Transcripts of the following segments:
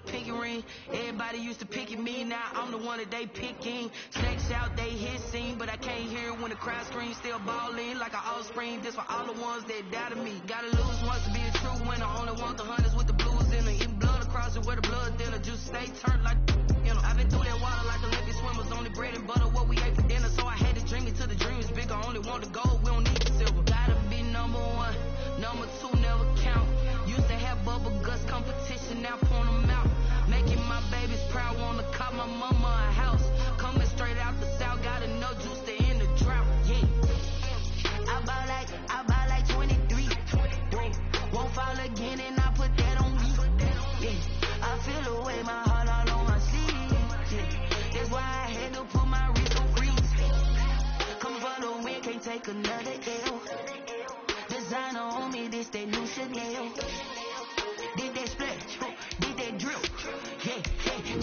pinky ring. Everybody used to pick at me, now I'm the one that they picking. Snakes out, they hit scene, but I can't hear when the crowd screams. Still ballin' like an offspring. This for all the ones that doubted me. Gotta lose once to be a true winner. Only want the hunters with the blues in it. Eating blood across it where the blood thinner. Juice stay turned like I've been through that water like Olympic swimmers. Only bread and butter what we ate for dinner. So I had to dream it till the dream is bigger. Only want the gold, we don't need the silver. Gotta be number one, number two never count. Used to have bubble guts competition, now point them out. Making my babies proud, wanna cop my mama a house. Coming straight out the south, gotta know juice to end the drought. Yeah, I buy like 23. Won't fall again and I put that on me. Yeah, I feel the way my heart all on my sleeve. Yeah, that's why I had to put my wrist on freeze. Come for the win, can't take another L. Designer on me, this that new Chanel. Did that splash, did that drill. Yeah,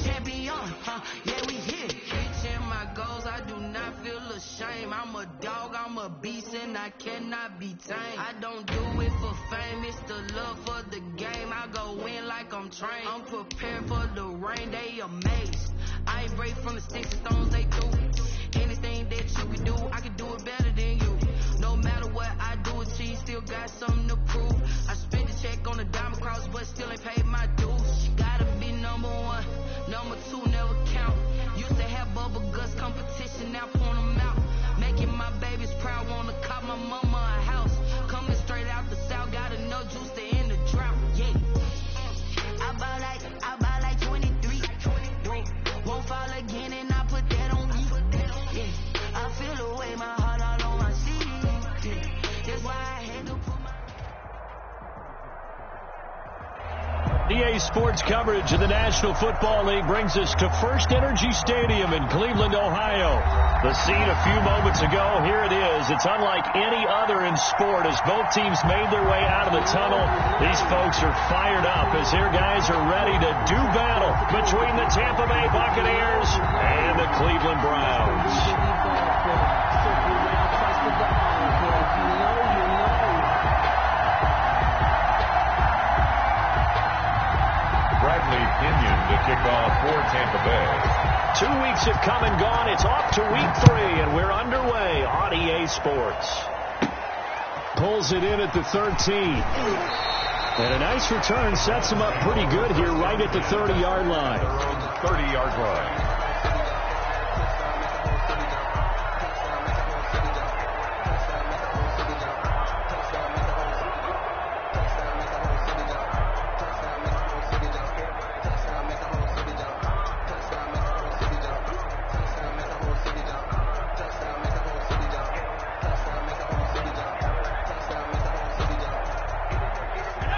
champion, yeah, we here. Reaching my goals, I do not feel ashamed. I'm a dog, I'm a beast, and I cannot be tamed. I don't do it for fame, it's the love for the game. I go in like I'm trained. I'm prepared for the rain, they amazed. I ain't break from the sticks and stones they do. Anything that you can do, I can do it better than you. No matter what I do, achieve, still got something to prove. I spent the check on the diamond cross, but still ain't paid my dues. Gotta be number one, number two never count. Used to have bubble guts competition, now point them out. Making my babies proud, wanna cop my mama a house. Coming straight out the south, gotta know juice to end the drought. Yeah, I buy like 23. Won't fall again and I put that on me. Yeah, I feel the way my heart all on my sleeve. Yeah, that's why I had to put my... EA Sports coverage of the National Football League brings us to First Energy Stadium in Cleveland, Ohio. The scene a few moments ago, here it is. It's unlike any other in sport as both teams made their way out of the tunnel. These folks are fired up as their guys are ready to do battle between the Tampa Bay Buccaneers and the Cleveland Browns. Opinion to kick off for Tampa Bay. 2 weeks have come and gone. It's off to week 3, and we're underway on EA Sports. Pulls it in at the 13. And a nice return sets him up pretty good here right at the 30-yard line. 30-yard line.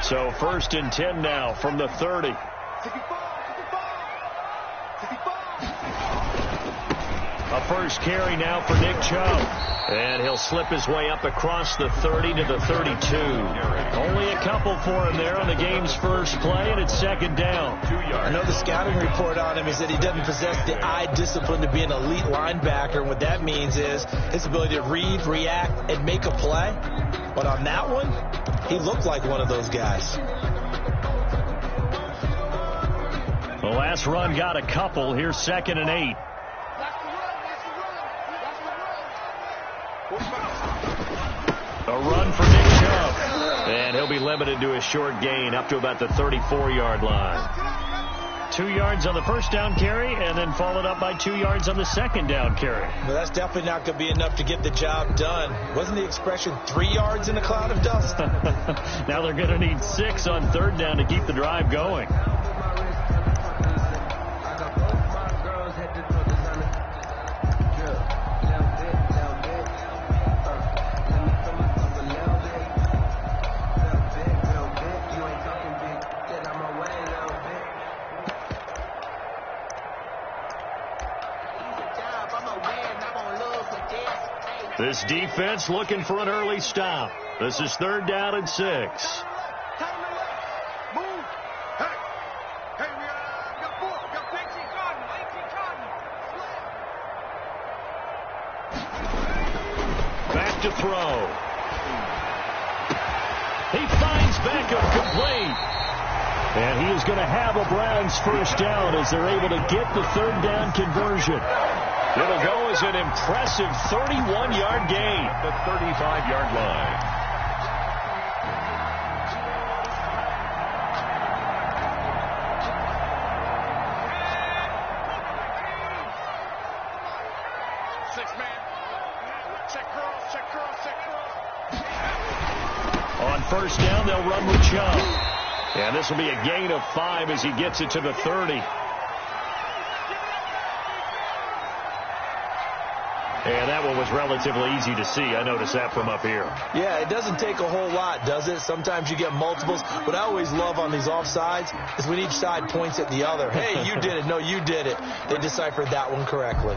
So 1st and 10 now from the 30. A first carry now for Nick Chubb. And he'll slip his way up across the 30 to the 32. Only a couple for him there on the game's first play, and it's 2nd down. 2 yards. I know the scouting report on him is that he doesn't possess the eye discipline to be an elite linebacker. And what that means is his ability to read, react, and make a play. But on that one, he looked like one of those guys. The last run got a couple. Here's 2nd and 8. A run for Nick Chubb. And he'll be limited to a short gain up to about the 34-yard line. 2 yards on the first down carry, and then followed up by 2 yards on the second down carry. Well, that's definitely not going to be enough to get the job done. Wasn't the expression 3 yards in a cloud of dust? Now they're going to need 6 on 3rd down to keep the drive going. This defense looking for an early stop. This is 3rd down and 6. Back to throw. He finds Beckham complete. And he is going to have a Browns first down as they're able to get the third down conversion. It'll go as an impressive 31-yard gain. At the 35-yard line. On first down, they'll run with Chubb. And this will be a gain of 5 as he gets it to the 30. And that one was relatively easy to see. I noticed that from up here. Yeah, it doesn't take a whole lot, does it? Sometimes you get multiples. What I always love on these offsides is when each side points at the other. Hey, you did it. No, you did it. They deciphered that one correctly.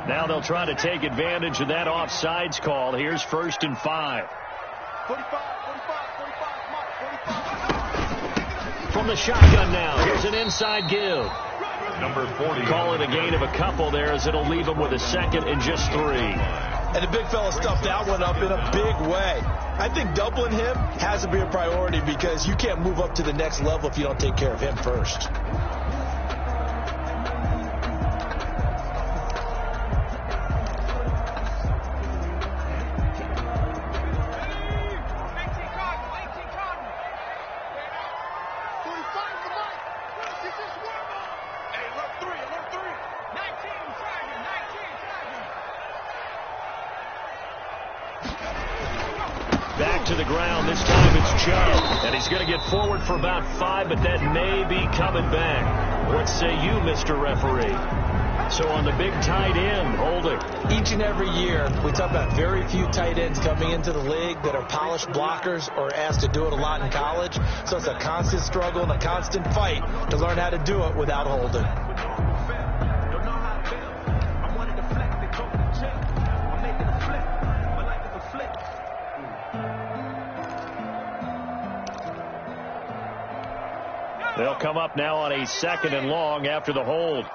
Now they'll try to take advantage of that offsides call. Here's 1st and 5. 45. From the shotgun now. Here's an inside give. Number 40. Call it a gain of a couple there as it'll leave him with a 2nd and just 3. And the big fella stuffed that one up in a big way. I think doubling him has to be a priority because you can't move up to the next level if you don't take care of him first. Back to the ground. This time it's Chubb. And he's going to get forward for about 5, but that may be coming back. What say you, Mr. Referee? So on the big tight end, holding. Each and every year, we talk about very few tight ends coming into the league that are polished blockers or asked to do it a lot in college. So it's a constant struggle and a constant fight to learn how to do it without holding. They'll come up now on a 2nd and long after the hold.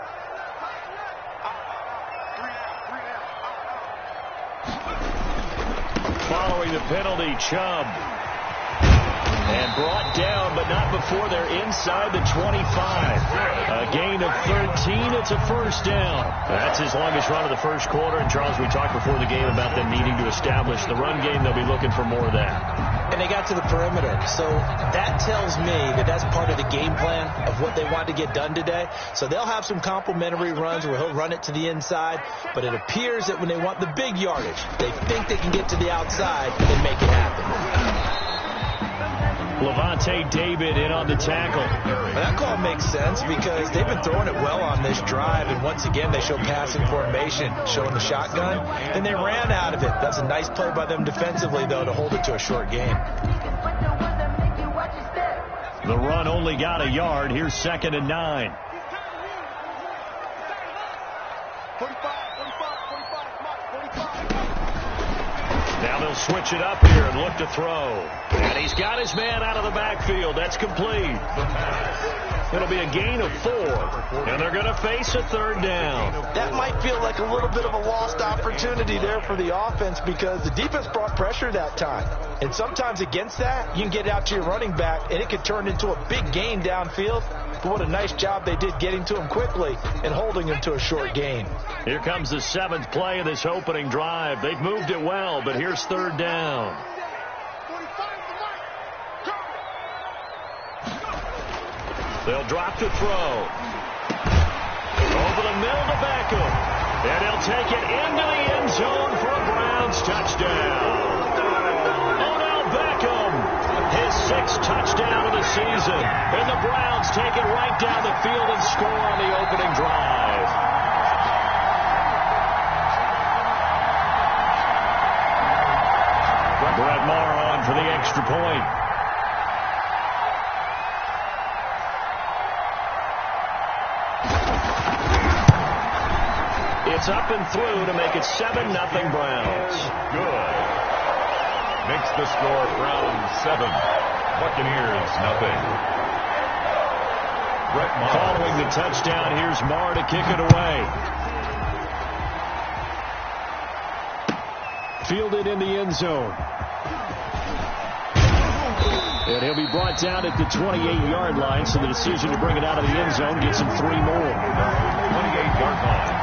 Following the penalty, Chubb. And brought down, but not before they're inside the 25. A gain of 13. It's a first down. That's his longest run of the first quarter. And, Charles, we talked before the game about them needing to establish the run game. They'll be looking for more of that. And they got to the perimeter. So that tells me that that's part of the game plan of what they want to get done today. So they'll have some complementary runs where he'll run it to the inside. But it appears that when they want the big yardage, they think they can get to the outside and make it happen. Levante David in on the tackle. Well, that call makes sense because they've been throwing it well on this drive, and once again they show passing formation, showing the shotgun, and they ran out of it. That's a nice play by them defensively, though, to hold it to a short gain. The run only got a yard. Here's 2nd and 9. 45. Now they'll switch it up here and look to throw. And he's got his man out of the backfield. That's complete. It'll be a gain of 4. And they're going to face a 3rd down. That might feel like a little bit of a lost opportunity there for the offense because the defense brought pressure that time. And sometimes against that, you can get out to your running back, and it could turn into a big gain downfield. But what a nice job they did getting to him quickly and holding him to a short gain. Here comes the 7th play of this opening drive. They've moved it well, but here's 3rd down. They'll drop to throw. Over the middle to Beckham. And he'll take it into the end zone for a Browns touchdown. Odell Beckham, his 6th touchdown of the season. And the Browns take it right down the field and score on the opening drive. Brett Maher on for the extra point. It's up and through to make it 7-0 Browns. Good. Makes the score Browns 7. Buccaneers, nothing. Following the touchdown, here's Marr to kick it away. Fielded in the end zone. And he'll be brought down at the 28-yard line, so the decision to bring it out of the end zone gets him 3 more. 28-yard line.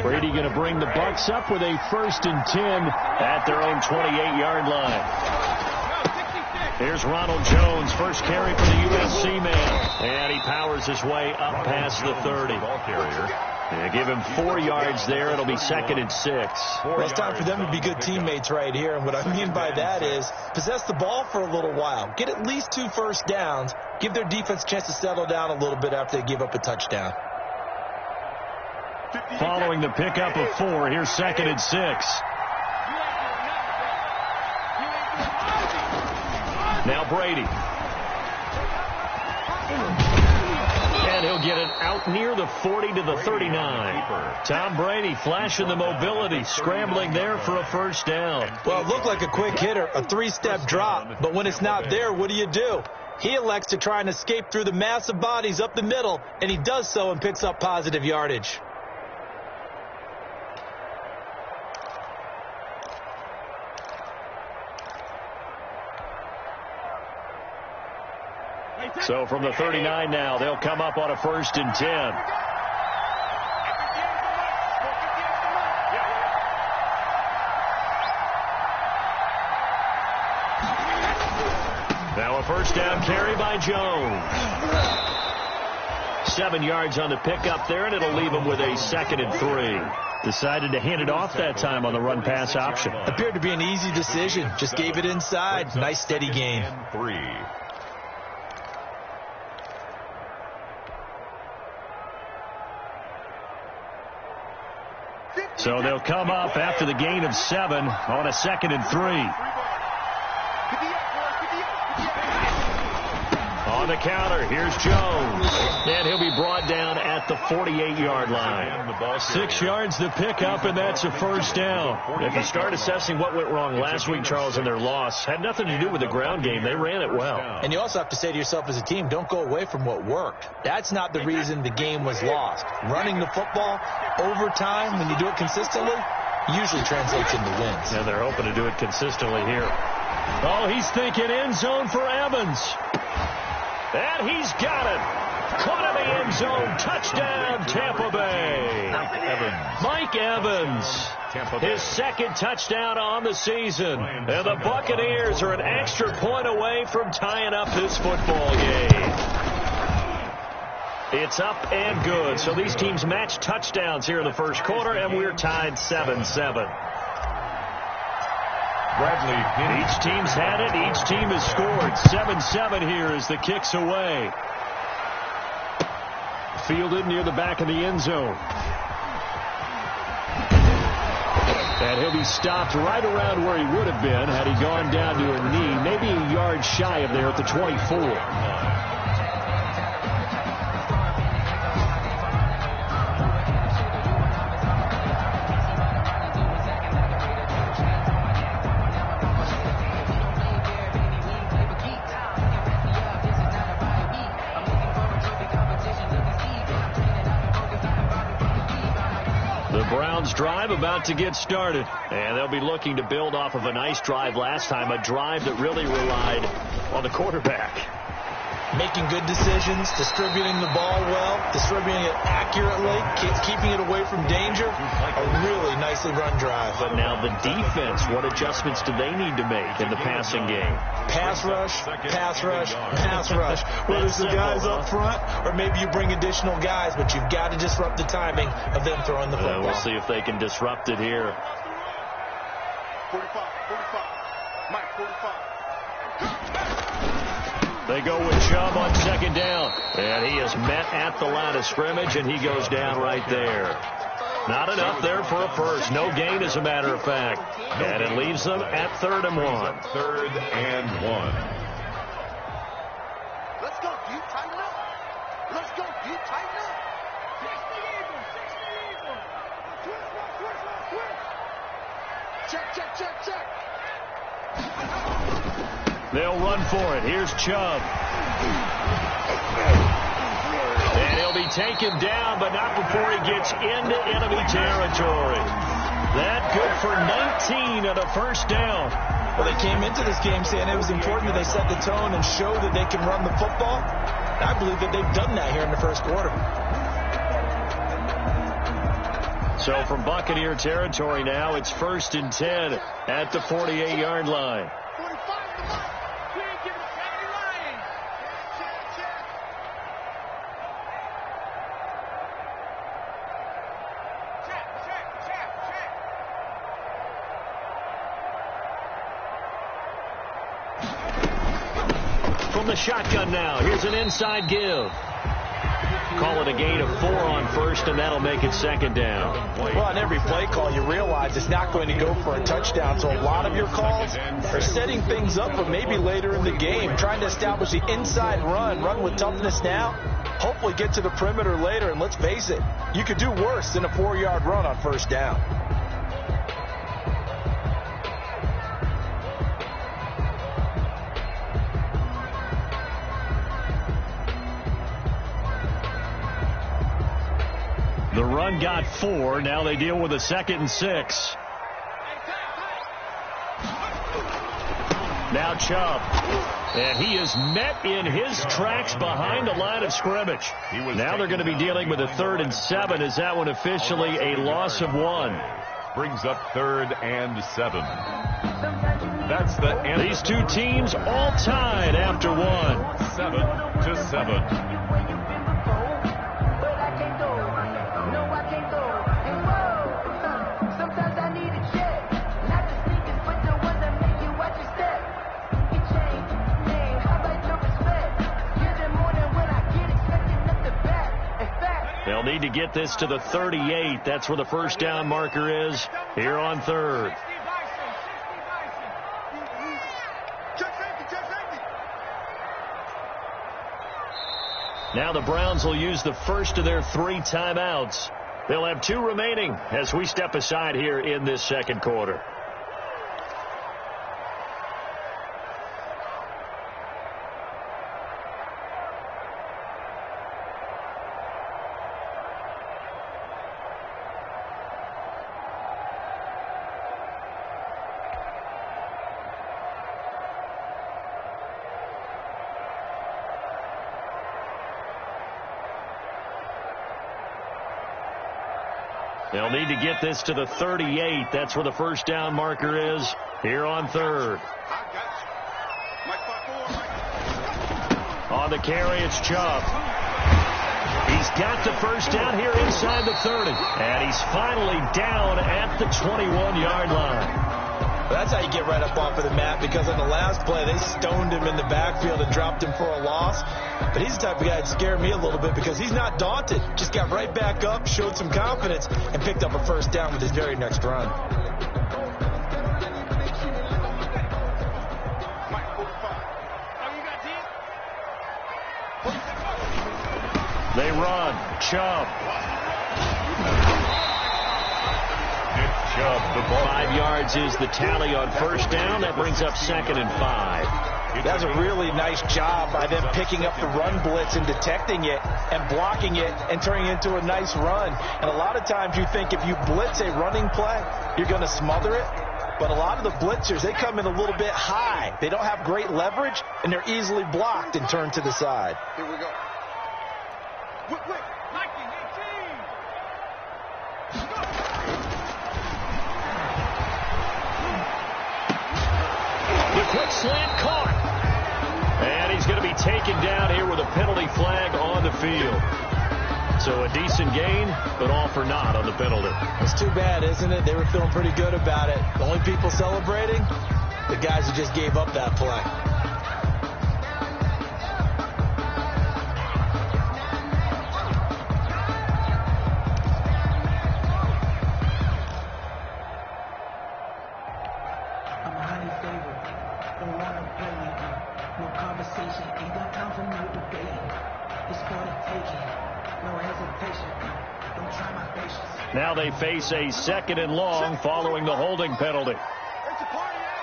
Brady going to bring the Bucs up with a 1st and 10 at their own 28-yard line. Here's Ronald Jones, first carry for the USC man. And he powers his way up past the 30. Ball carrier. Yeah, give him 4 yards there. It'll be 2nd and 6. Well, it's time for them to be good teammates right here. And what I mean by that is possess the ball for a little while. Get at least 2 first downs. Give their defense a chance to settle down a little bit after they give up a touchdown. Following the pickup of 4, here's 2nd and 6. Now Brady. And he'll get it out near the 40 to the 39. Tom Brady flashing the mobility, scrambling there for a 1st down. Well, it looked like a quick hitter, a 3-step drop. But when it's not there, what do? He elects to try and escape through the massive bodies up the middle, and he does so and picks up positive yardage. So from the 39 now, they'll come up on a 1st and 10. Now a 1st down carry by Jones. 7 yards on the pickup there, and it'll leave him with a 2nd and 3. Decided to hand it off that time on the run-pass option. Appeared to be an easy decision. Just gave it inside. Nice steady gain. 3. So they'll come up after the gain of 7 on a 2nd and 3. On the counter, here's Jones. And he'll be brought down at the 48-yard line. 6 yards to pick up, and that's a 1st down. If you start assessing what went wrong last week, Charles, in their loss, had nothing to do with the ground game. They ran it well. And you also have to say to yourself as a team, don't go away from what worked. That's not the reason the game was lost. Running the football over time, when you do it consistently, usually translates into wins. And they're hoping to do it consistently here. Oh, he's thinking end zone for Evans. And he's got it. Caught in the end zone. Touchdown, Tampa Bay. Mike Evans. His 2nd touchdown on the season. And the Buccaneers are an extra point away from tying up this football game. It's up and good. So these teams match touchdowns here in the 1st quarter, and we're tied 7-7. Each team's had it. Each team has scored. 7-7 here as the kick's away. Fielded near the back of the end zone. And he'll be stopped right around where he would have been had he gone down to a knee, maybe a yard shy of there at the 24. Drive about to get started, and they'll be looking to build off of a nice drive last time, a drive that really relied on the quarterback. Making good decisions, distributing the ball well, distributing it accurately, keeping it away from danger. A really nicely run drive. But now the defense, what adjustments do they need to make in the passing game? Pass rush, pass rush, pass rush. Whether it's the guys up front or maybe you bring additional guys, but you've got to disrupt the timing of them throwing the football. We'll see if they can disrupt it here. 45, Mike, 45. They go with Chubb on second down. And he is met at the line of scrimmage, and he goes down right there. Not enough there for a first. No gain, as a matter of fact. And it leaves them at 3rd and 1. 3rd and 1. Let's go, you tighten up. Let's go, you tighten up. Check. They'll run for it. Here's Chubb. And he'll be taken down, but not before he gets into enemy territory. That good for 19 and a first down. Well, they came into this game saying it was important that they set the tone and show that they can run the football. I believe that they've done that here in the first quarter. So from Buccaneer territory now, it's 1st and 10 at the 48-yard line. 45 to Mike. We ain't giving up any line. Check. From the shotgun now, here's an inside give. Call it a gain of 4 on first, and that'll make it 2nd down. Well, on every play call, you realize it's not going to go for a touchdown. So a lot of your calls are setting things up for maybe later in the game, trying to establish the inside run with toughness now, hopefully get to the perimeter later. And let's face it, you could do worse than a 4-yard run on first down. The run got 4. Now they deal with a 2nd and 6. Now Chubb. And he is met in his tracks behind the line of scrimmage. Now they're going to be dealing with a 3rd and 7. Is that one officially a loss of 1? Brings up 3rd and 7. That's the end. These two teams all tied after 1. 7-7. They'll need to get this to the 38. That's where the first down marker is here on 3rd. Now the Browns will use the first of their 3 timeouts. They'll have 2 remaining as we step aside here in this second quarter. They'll need to get this to the 38. That's where the first down marker is here on 3rd. On the carry, it's Chubb. He's got the first down here inside the 30. And he's finally down at the 21-yard line. That's how you get right up off of the mat, because on the last play, they stoned him in the backfield and dropped him for a loss. But he's the type of guy that scared me a little bit because he's not daunted. Just got right back up, showed some confidence, and picked up a first down with his very next run. run. Chubb. Chubb, the ball. 5 yards is the tally on first down. That brings up 2nd and 5. That's a really nice job by them picking up the run blitz and detecting it and blocking it and turning it into a nice run. And a lot of times you think if you blitz a running play, you're going to smother it. But a lot of the blitzers, they come in a little bit high. They don't have great leverage, and they're easily blocked and turned to the side. Here we go. Quick. Liking 18. The quick slant caught. And he's going to be taken down here with a penalty flag on the field. So a decent gain, but all for naught on the penalty. It's too bad, isn't it? They were feeling pretty good about it. The only people celebrating, the guys who just gave up that play. I'm highly favored. Don't want to play with me. No conversation. Ain't got time for no debating. It's for the taking. No hesitation. Don't try my patience. Now they face a 2nd and long following the holding penalty. It's a party out.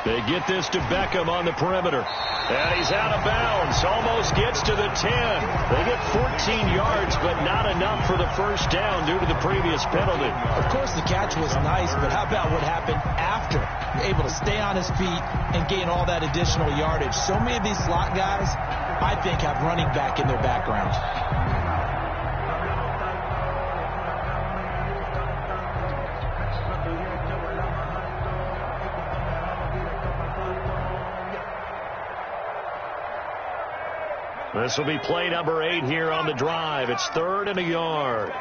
They get this to Beckham on the perimeter. And he's out of bounds. Almost gets to the 10. They get 14 yards, but not enough for the first down due to the previous penalty. Of course, the catch was nice, but how about what happened after? Able to stay on his feet and gain all that additional yardage. So many of these slot guys, I think, have running back in their background. This will be play number 8 here on the drive. It's 3rd and a yard.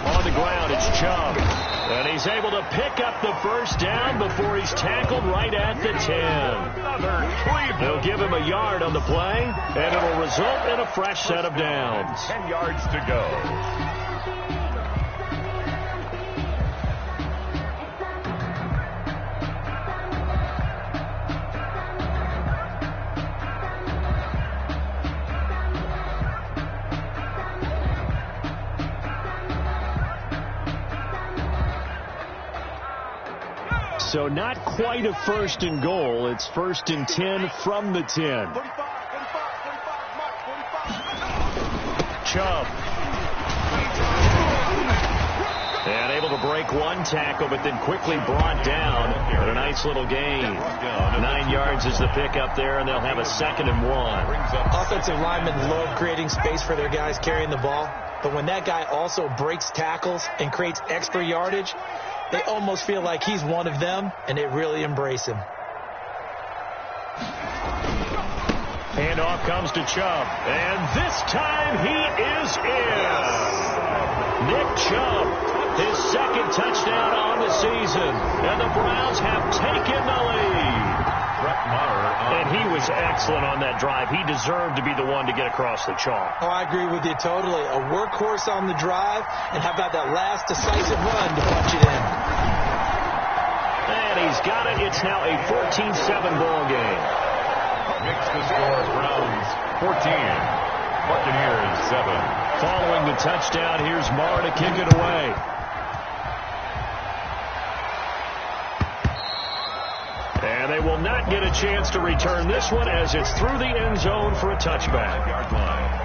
On the ground, it's Chubb. And he's able to pick up the first down before he's tackled right at the 10. They'll give him a yard on the play, and it'll result in a fresh set of downs. 10 yards to go. So not quite a 1st and goal. It's 1st and 10 from the 10. 45, Mark, 45. Chubb. And able to break one tackle, but then quickly brought down. But a nice little gain. 9 yards is the pickup there, and they'll have a 2nd and 1. Offensive linemen love creating space for their guys carrying the ball. But when that guy also breaks tackles and creates extra yardage, they almost feel like he's one of them, and they really embrace him. Handoff comes to Chubb, and this time he is in. Nick Chubb, his 2nd touchdown on the season, and the Browns have taken the lead. And he was excellent on that drive. He deserved to be the one to get across the chalk. Oh, I agree with you totally. A workhorse on the drive, and how about that last decisive run to punch it in? And he's got it. It's now a 14-7 ball game. Makes the score Browns 14, Buccaneers 7. Following the touchdown, here's Marr to kick it away. And they will not get a chance to return this one as it's through the end zone for a touchback. 5-yard line.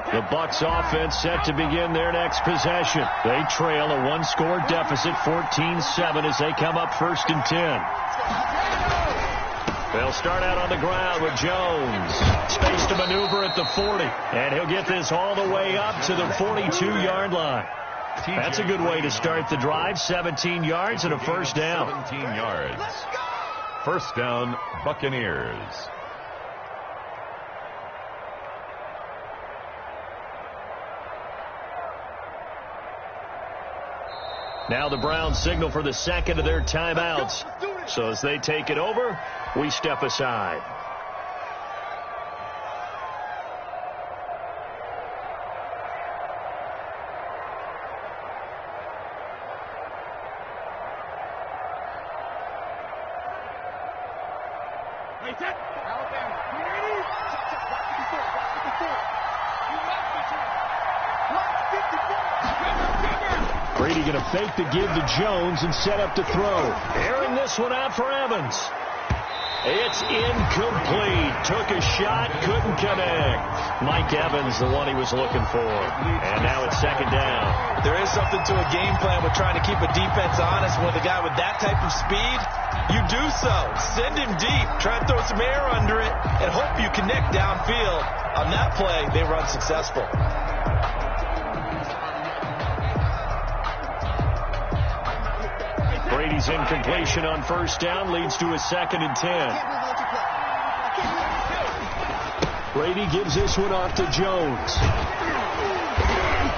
The Bucs offense set to begin their next possession. They trail a 1-score deficit, 14-7, as they come up 1st and 10. They'll start out on the ground with Jones. Space to maneuver at the 40. And he'll get this all the way up to the 42-yard line. That's a good way to start the drive. 17 yards and a first down. 17 yards. First down, Buccaneers. Now the Browns signal for the second of their timeouts. So as they take it over, we step aside. Brady going to fake the give to Jones and set up to throw. Airing this one out for Evans. It's incomplete. Took a shot, couldn't connect. Mike Evans, the one he was looking for. And now it's second down. There is something to a game plan with trying to keep a defense honest. With a guy with that type of speed, you do so. Send him deep. Try to throw some air under it and hope you connect downfield. On that play, they run successful. Brady's incompletion on first down leads to a 2nd and 10. Brady gives this one off to Jones.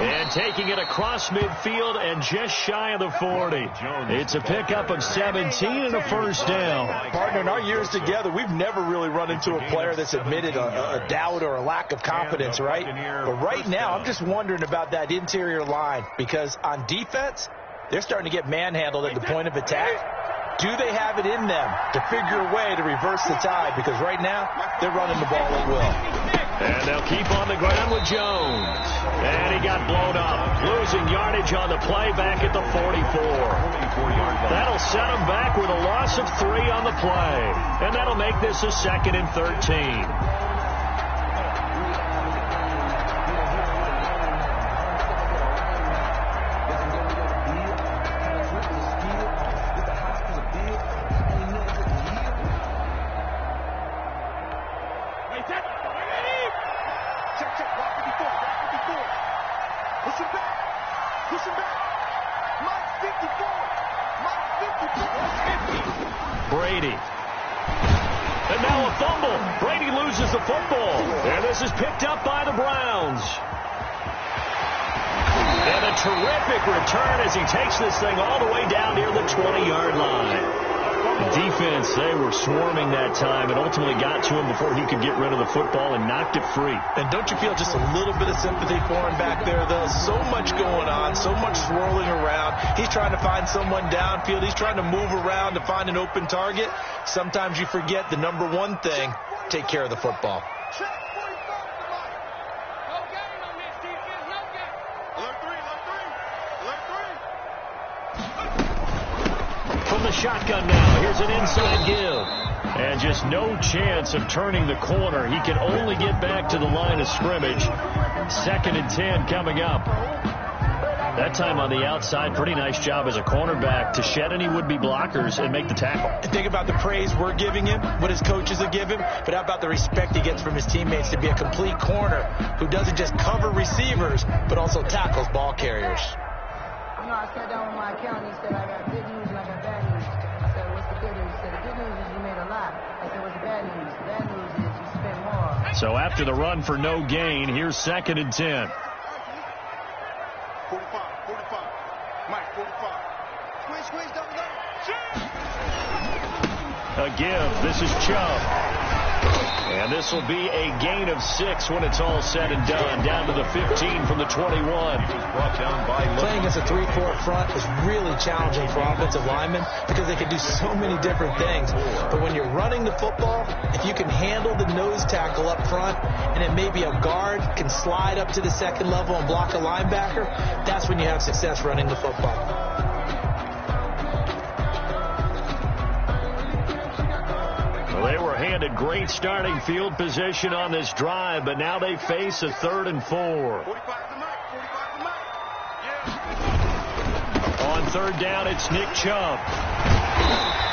And taking it across midfield and just shy of the 40. It's a pickup of 17 and a first down. Partner, in our years together, we've never really run into a player that's admitted a doubt or a lack of confidence, right? But right now, I'm just wondering about that interior line, because on defense, they're starting to get manhandled at the point of attack. Do they have it in them to figure a way to reverse the tide? Because right now, they're running the ball at will. And they'll keep on the ground with Jones. And he got blown up. Losing yardage on the play back at the 44. That'll set him back with a loss of 3 on the play. And that'll make this a 2nd and 13. Brady. And now a fumble. Brady loses the football. And this is picked up by the Browns. And a terrific return as he takes this thing all the way down near the 20-yard line. The defense, they were swarming that time and ultimately got to him before he could get rid of the football and knocked it free. And don't you feel just a little bit of sympathy for him back there, though? So much going on, so much swirling around. He's trying to find someone downfield. He's trying to move around to find an open target. Sometimes you forget the number one thing, take care of the football. From the shotgun now, here's an inside give. And just no chance of turning the corner. He can only get back to the line of scrimmage. 2nd and 10 coming up. That time on the outside, pretty nice job as a cornerback to shed any would-be blockers and make the tackle. Think about the praise we're giving him, what his coaches have given him, but how about the respect he gets from his teammates to be a complete corner who doesn't just cover receivers, but also tackles ball carriers. You know, I sat down with my accountant. He said, I got good news and I got bad news. I said, what's the good news? He said, the good news is you made a lot. I said, what's the bad news? The bad news is you spent more. So after the run for no gain, here's 2nd and 10. 45. Mike, 45. Squeeze, double. A give. This is Chubb. And this will be a gain of 6 when it's all said and done. Down to the 15 from the 21. Playing against a 3-4 front is really challenging for offensive linemen because they can do so many different things. But when you're running the football, if you can handle the nose tackle up front, and then maybe a guard can slide up to the second level and block a linebacker, that's when you have success running the football. They were handed great starting field position on this drive, but now they face a 3rd and 4. On 3rd down, it's Nick Chubb.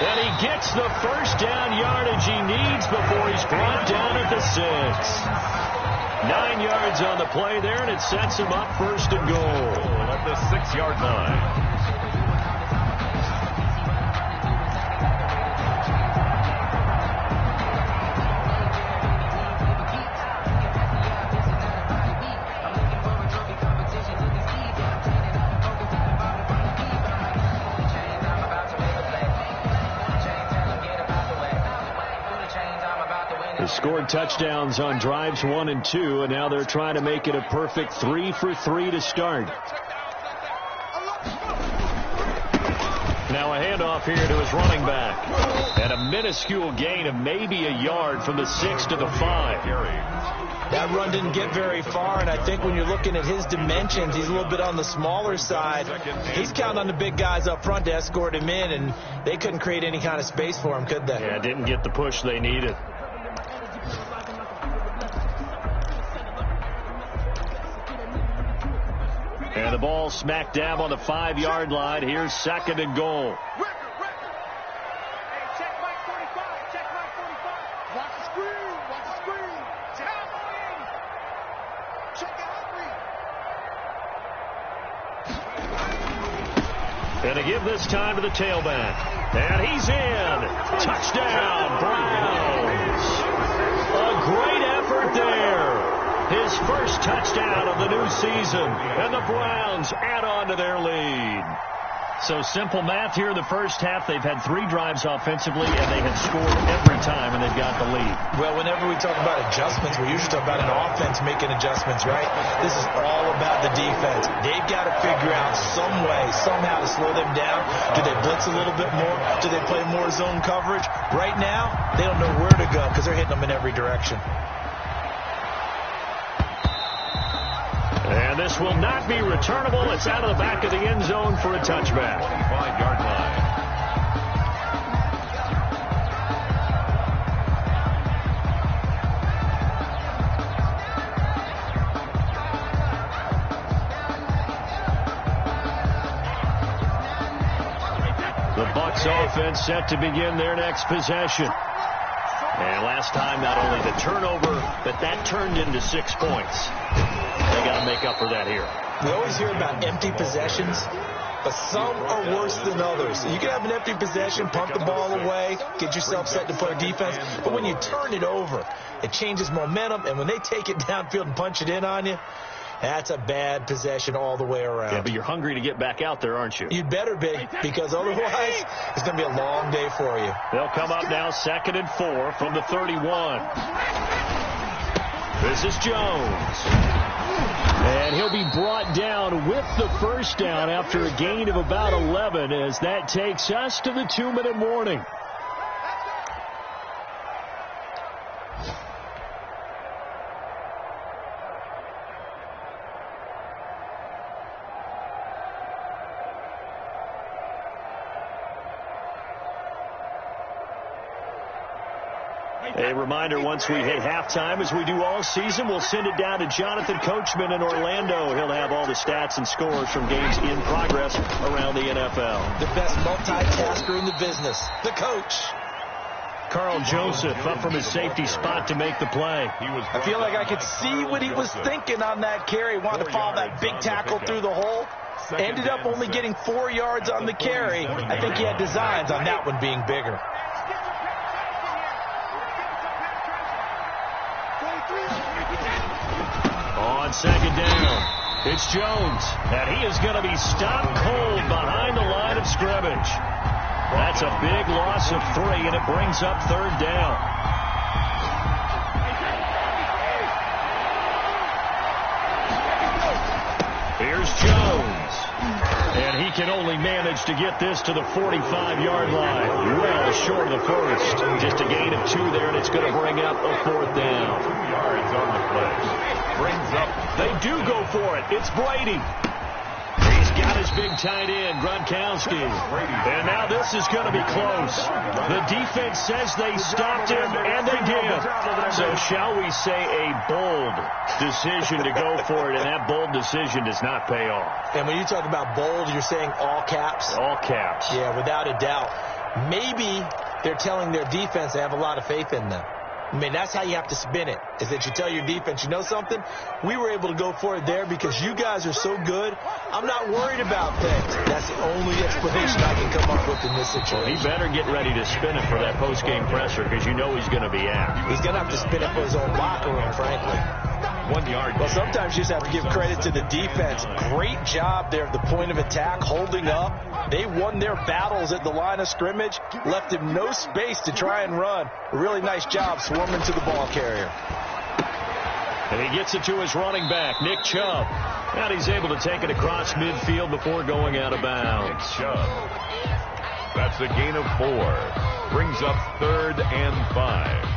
And he gets the first down yardage he needs before he's brought down at the 6. 9 yards on the play there, and it sets him up 1st and goal at the 6-yard line. They scored touchdowns on drives 1 and 2, and now they're trying to make it a perfect 3 for 3 to start. Now a handoff here to his running back. And a minuscule gain of maybe a yard from the 6 to the 5. That run didn't get very far, and I think when you're looking at his dimensions, he's a little bit on the smaller side. He's counting on the big guys up front to escort him in, and they couldn't create any kind of space for him, could they? Yeah, didn't get the push they needed. And the ball smack dab on the 5-yard line. Here's 2nd and goal. And to give this time to the tailback. And he's in. Touchdown, Browns. A great effort there. His first touchdown of the new season. And the Browns add on to their lead. So simple math here in the first half. They've had 3 drives offensively, and they have scored every time, and they've got the lead. Well, whenever we talk about adjustments, we usually talk about an offense making adjustments, right? This is all about the defense. They've got to figure out some way, somehow to slow them down. Do they blitz a little bit more? Do they play more zone coverage? Right now, they don't know where to go because they're hitting them in every direction. And this will not be returnable. It's out of the back of the end zone for a touchback. 25-yard line. The Bucs offense set to begin their next possession. And last time, not only the turnover, but that turned into 6 points. They got to make up for that here. We always hear about empty possessions, but some are worse than others. You can have an empty possession, punt the ball away, get yourself set to play defense, but when you turn it over, it changes momentum, and when they take it downfield and punch it in on you, that's a bad possession all the way around. Yeah, but you're hungry to get back out there, aren't you? You'd better be, because otherwise it's going to be a long day for you. They'll come up now 2nd and 4 from the 31. This is Jones. And he'll be brought down with the first down after a gain of about 11 as that takes us to the 2-minute warning. A reminder, once we hit halftime, as we do all season, we'll send it down to Jonathan Coachman in Orlando. He'll have all the stats and scores from games in progress around the NFL. The best multitasker in the business, the coach. Carl Joseph up from his safety spot to make the play. I feel like I could see what he was thinking on that carry. Wanted to follow that big tackle through the hole. Ended up only getting 4 yards on the carry. I think he had designs on that one being bigger. On 2nd down, it's Jones, and he is going to be stopped cold behind the line of scrimmage. That's a big loss of 3, and it brings up 3rd down. Here's Jones, and he can only manage to get this to the 45-yard line. Well short of the first. Just a gain of 2 there, and it's going to bring up a 4th down. 2 yards on the play. Brings up. They do go for it. It's Brady. He's got his big tight end, Gronkowski. And now this is going to be close. The defense says they stopped him, and they did. So shall we say a bold decision to go for it, and that bold decision does not pay off. And when you talk about bold, you're saying all caps? All caps. Yeah, without a doubt. Maybe they're telling their defense they have a lot of faith in them. I mean, that's how you have to spin it, is that you tell your defense, you know something? We were able to go for it there because you guys are so good. I'm not worried about things. That's the only explanation I can come up with in this situation. He better get ready to spin it for that post-game presser because you know he's going to be asked. He's going to have to spin it for his own locker room, frankly. 1 yard. Well, sometimes you just have to give credit to the defense. Great job there at the point of attack, holding up. They won their battles at the line of scrimmage, left him no space to try and run. A really nice job swarming to the ball carrier. And he gets it to his running back, Nick Chubb. And he's able to take it across midfield before going out of bounds. Nick Chubb. That's a gain of 4. Brings up 3rd and 5.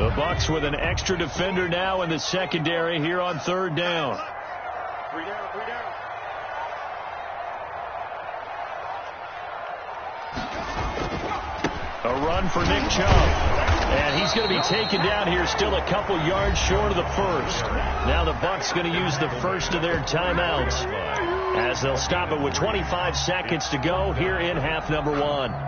The Bucs with an extra defender now in the secondary here on 3rd down. 3 down, 3 down. A run for Nick Chubb. And he's going to be taken down here still a couple yards short of the first. Now the Bucs going to use the first of their timeouts as they'll stop it with 25 seconds to go here in half number 1.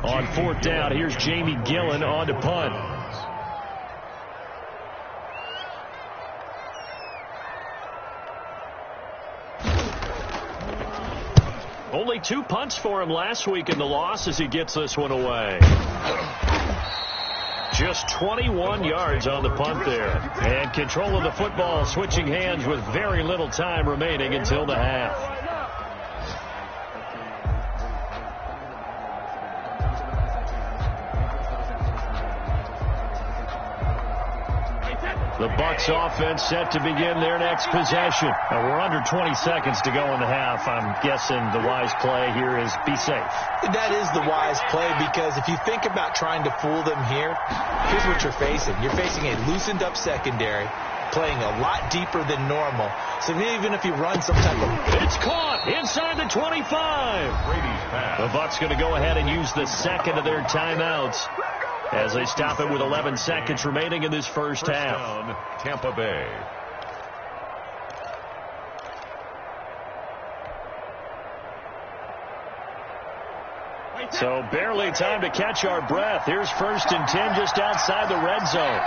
On 4th down, here's Jamie Gillen on to punt. Only 2 punts for him last week in the loss as he gets this one away. Just 21 yards on the punt there. And control of the football switching hands with very little time remaining until the half. The Bucs offense set to begin their next possession. Now we're under 20 seconds to go in the half. I'm guessing the wise play here is be safe. That is the wise play, because if you think about trying to fool them here, here's what you're facing. You're facing a loosened up secondary, playing a lot deeper than normal. So even if you run some type of... It's caught inside the 25. The Bucs going to go ahead and use the second of their timeouts as they stop it with 11 seconds remaining in this first half. Down, Tampa Bay. So barely time to catch our breath. Here's 1st and 10 just outside the red zone.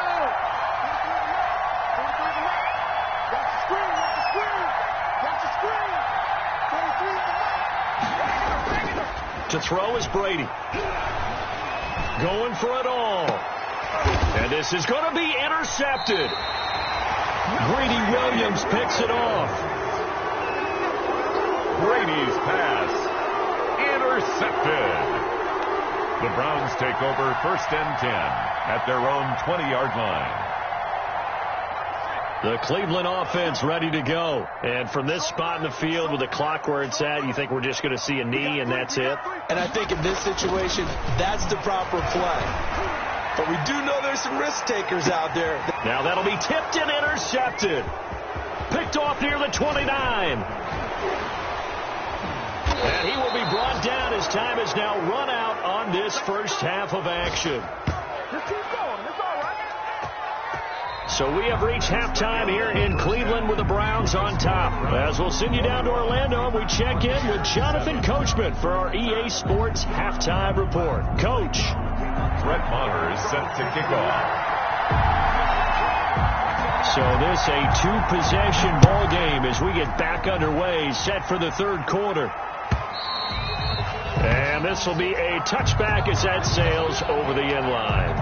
To throw is Brady. Going for it all. And this is going to be intercepted. Greedy Williams picks it off. Brady's pass intercepted. The Browns take over 1st and 10 at their own 20-yard line. The Cleveland offense ready to go. And from this spot in the field with the clock where it's at, you think we're just going to see a knee and that's it? And I think in this situation, that's the proper play. But we do know there's some risk takers out there. Now that'll be tipped and intercepted. Picked off near the 29. And he will be brought down as time is now run out on this first half of action. Just keep going. It's all right. So we have reached halftime here in Cleveland with the Browns on top. As we'll send you down to Orlando, we check in with Jonathan Coachman for our EA Sports Halftime Report. Coach. Brett Maher is set to kick off. So this a 2-possession ball game as we get back underway, set for the 3rd quarter. And this will be a touchback as that sails over the end line.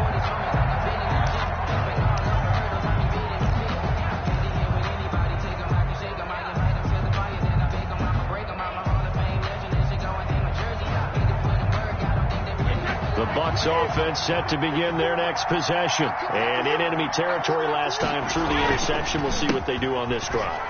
The Bucs offense set to begin their next possession. And in enemy territory last time through the interception. We'll see what they do on this drive.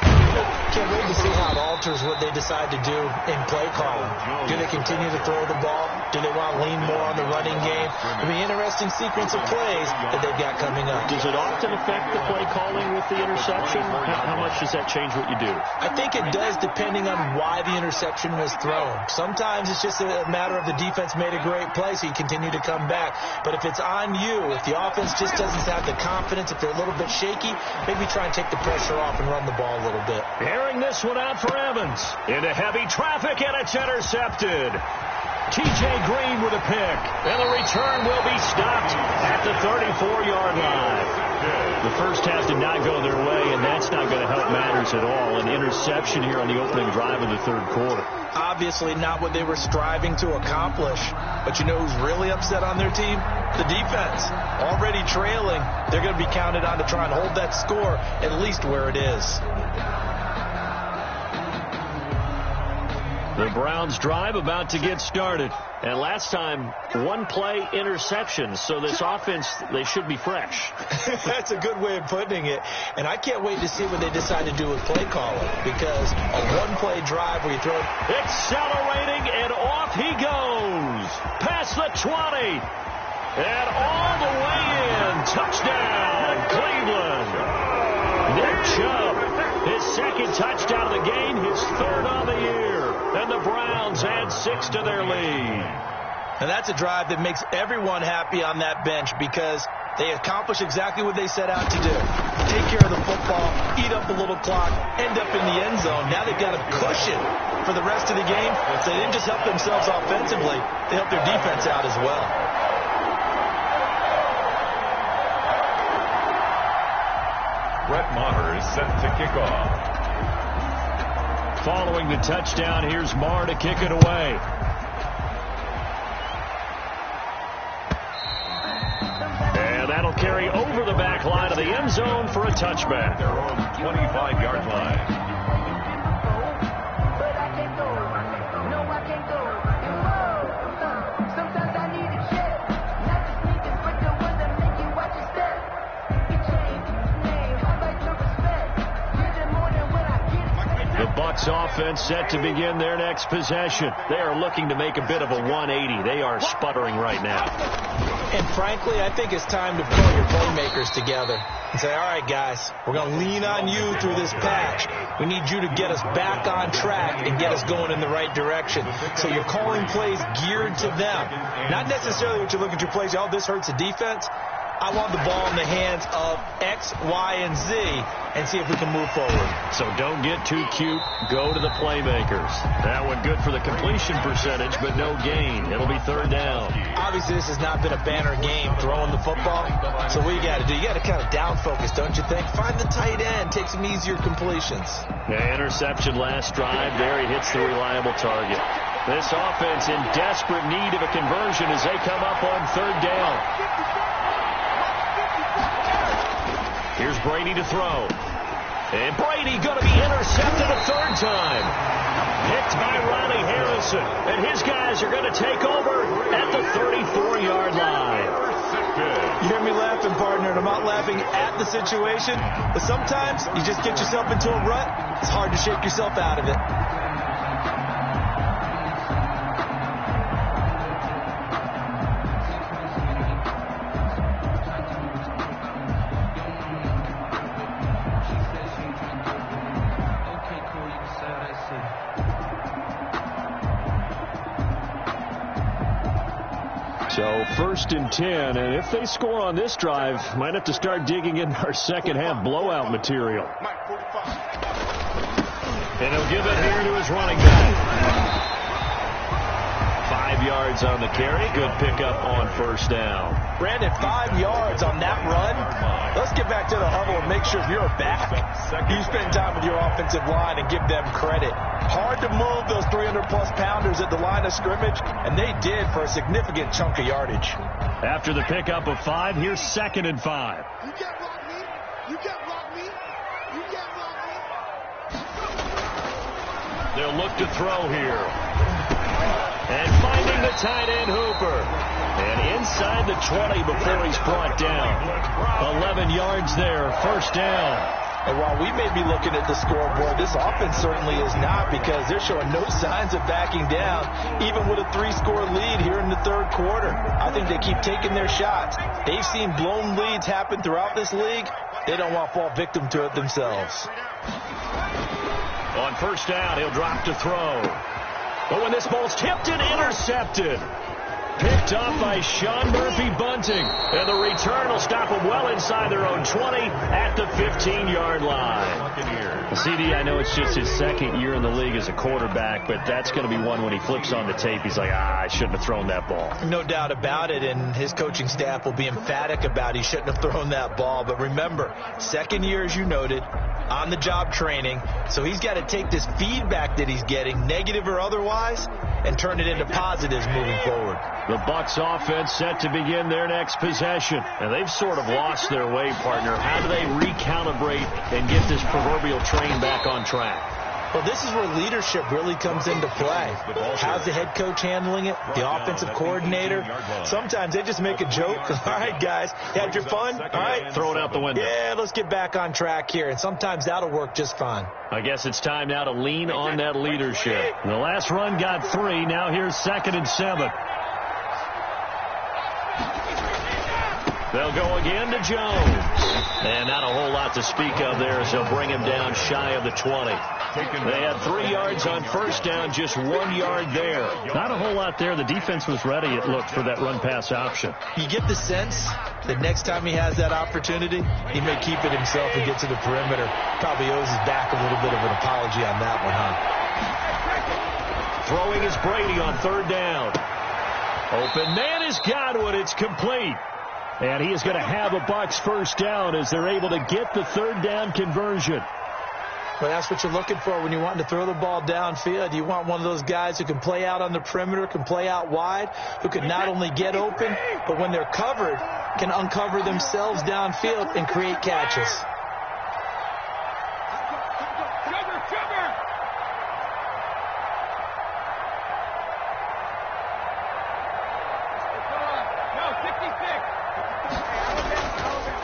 Can't wait to see how it alters what they decide to do in play calling. Do they continue to throw the ball? Do they want to lean more on the running game? It'll be an interesting sequence of plays that they've got coming up. Does it often affect the play calling with the interception? How much does that change what you do? I think it does, depending on why the interception was thrown. Sometimes it's just a matter of the defense made a great play, so you continue to come back. But if it's on you, if the offense just doesn't have the confidence, if they're a little bit shaky, maybe try and take the pressure off and run the ball a little bit. Airing this one out for Evans. Into heavy traffic, and it's intercepted. T.J. Green with a pick. And the return will be stopped at the 34-yard line. The first half did not go their way, and that's not going to help matters at all. An interception here on the opening drive of the third quarter. Obviously not what they were striving to accomplish. But you know who's really upset on their team? The defense. Already trailing, they're going to be counted on to try and hold that score at least where it is. The Browns drive about to get started. And last time, one-play interceptions. So this offense, they should be fresh. That's a good way of putting it. And I can't wait to see what they decide to do with play calling. Because a one-play drive where you throw it. Accelerating, and off he goes. Past the 20. And all the way in. Touchdown, Cleveland. Nick Chubb, his second touchdown of the game, his third on the year. And the Browns add 6 to their lead. And that's a drive that makes everyone happy on that bench because they accomplish exactly what they set out to do. Take care of the football, eat up a little clock, end up in the end zone. Now they've got a cushion for the rest of the game. So they didn't just help themselves offensively, they helped their defense out as well. Brett Maher is set to kick off. Following the touchdown, here's Maher to kick it away. And that'll carry over the back line of the end zone for a touchback. Their own 25-yard line. Bucs offense set to begin their next possession. They are looking to make a bit of a 180. They are sputtering right now. And frankly, I think it's time to pull your playmakers together and say, all right, guys, we're going to lean on you through this patch. We need you to get us back on track and get us going in the right direction. So you're calling plays geared to them. Not necessarily what you look at your plays, oh, this hurts the defense. I want the ball in the hands of X, Y, and Z and see if we can move forward. So don't get too cute. Go to the playmakers. That one good for the completion percentage, but no gain. It'll be third down. Obviously, this has not been a banner game throwing the football. So what you got to do? You got to kind of down focus, don't you think? Find the tight end. Take some easier completions. Yeah, interception last drive. There he hits the reliable target. This offense in desperate need of a conversion as they come up on third down. Here's Brady to throw. And Brady going to be intercepted a third time. Picked by Ronnie Harrison. And his guys are going to take over at the 34-yard line. You hear me laughing, partner, and I'm not laughing at the situation. But sometimes you just get yourself into a rut. It's hard to shake yourself out of it. So 1st and 10, and if they score on this drive, might have to start digging in our second half blowout material. And he'll give it here to his running back. 5 yards on the carry. Good pickup on first down. Brandon, 5 yards on that run. Let's get back to the huddle and make sure you're back. You spend time with your offensive line and give them credit. Hard to move those 300-plus pounders at the line of scrimmage, and they did for a significant chunk of yardage. After the pickup of 5, here's 2nd and 5. You can't block me. You can't block me. You can't block me. They'll look to throw here. And finding the tight end Hooper. And inside the 20 before he's brought down. 11 yards there, first down. And while we may be looking at the scoreboard, this offense certainly is not, because they're showing no signs of backing down, even with a 3-score lead here in the third quarter. I think they keep taking their shots. They've seen blown leads happen throughout this league. They don't want to fall victim to it themselves. On first down, he'll drop to throw. But when this ball's tipped and intercepted, picked up by Sean Murphy-Bunting. And the return will stop them well inside their own 20 at the 15-yard line. CD, I know it's just his second year in the league as a quarterback, but that's going to be one when he flips on the tape. He's like, I shouldn't have thrown that ball. No doubt about it, and his coaching staff will be emphatic about he shouldn't have thrown that ball. But remember, second year, as you noted, on-the-job training, so he's got to take this feedback that he's getting, negative or otherwise, and turn it into positives moving forward. The Bucs offense set to begin their next possession. And they've sort of lost their way, partner. How do they recalibrate and get this proverbial train back on track? Well, this is where leadership really comes into play. How's the head coach handling it? The offensive coordinator? Sometimes they just make a joke. All right, guys, you had your fun? All right. Throw it out the window. Yeah, let's get back on track here. And sometimes that'll work just fine. I guess it's time now to lean on that leadership. The last run got 3. Now here's 2nd and 7. They'll go again to Jones. And not a whole lot to speak of there as they'll bring him down shy of the 20. They had 3 yards on first down, just 1 yard there. Not a whole lot there. The defense was ready, it looked, for that run-pass option. You get the sense that next time he has that opportunity, he may keep it himself and get to the perimeter. Probably owes his back a little bit of an apology on that one, huh? Throwing is Brady on 3rd down. Open man is Godwin. It's complete. And he is going to have a Bucs first down as they're able to get the 3rd down conversion. Well, that's what you're looking for when you're wanting to throw the ball downfield. You want one of those guys who can play out on the perimeter, can play out wide, who can not only get open, but when they're covered, can uncover themselves downfield and create catches.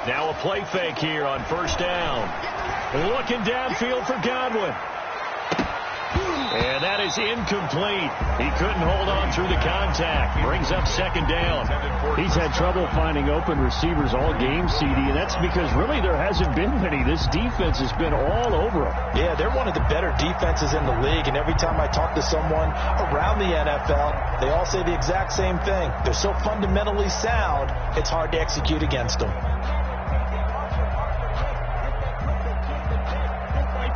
Now a play fake here on first down. Looking downfield for Godwin. And that is incomplete. He couldn't hold on through the contact. Brings up 2nd down. He's had trouble finding open receivers all game, CD, and that's because really there hasn't been many. This defense has been all over them. Yeah, they're one of the better defenses in the league, and every time I talk to someone around the NFL, they all say the exact same thing. They're so fundamentally sound, it's hard to execute against them.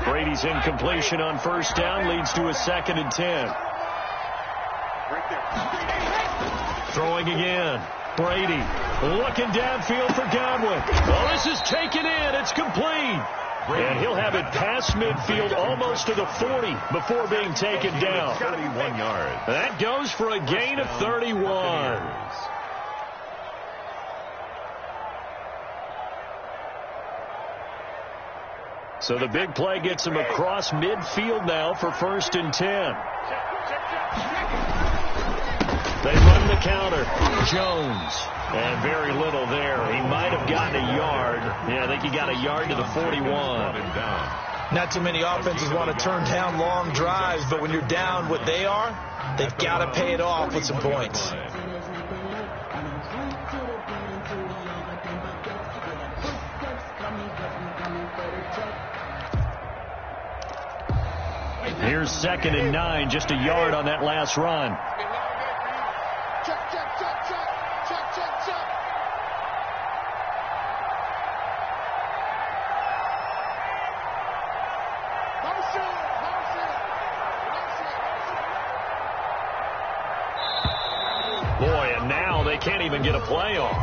Brady's incompletion on first down leads to a 2nd and 10. Throwing again. Brady looking downfield for Godwin. Well, this is taken in. It's complete. And he'll have it past midfield almost to the 40 before being taken down. 31 yards. That goes for a gain of 31. So the big play gets him across midfield now for 1st and 10. They run the counter. Jones. And very little there. He might have gotten a yard. Yeah, I think he got a yard to the 41. Not too many offenses want to turn down long drives, but when you're down what they are, they've got to pay it off with some points. Here's 2nd and 9, just a yard on that last run. Boy, and now they can't even get a play off.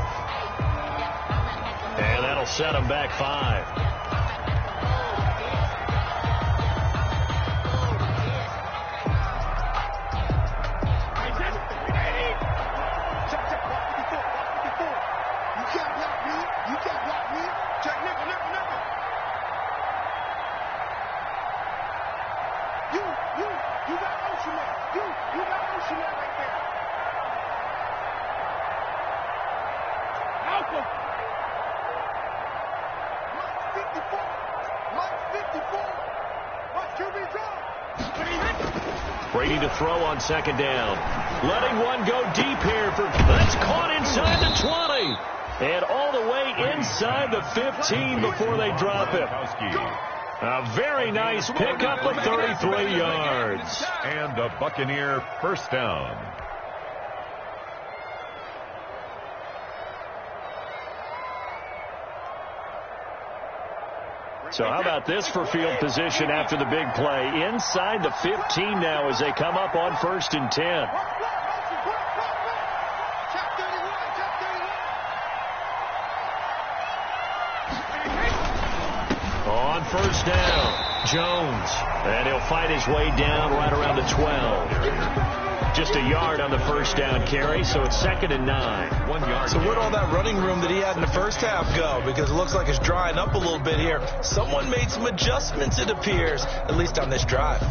And that'll set them back 5. Brady to throw on second down. Letting one go deep here. That's caught inside the 20. And all the way inside the 15 before they drop it. A very nice pickup of 33 yards. And the Buccaneer first down. So how about this for field position after the big play? Inside the 15 now as they come up on 1st and 10. On 1st down, Jones. And he'll fight his way down right around the 12. Just a yard on the 1st down carry, so it's 2nd and 9. 1 yard. So where'd all that running room that he had in the first half go? Because it looks like it's drying up a little bit here. Someone made some adjustments, it appears, at least on this drive.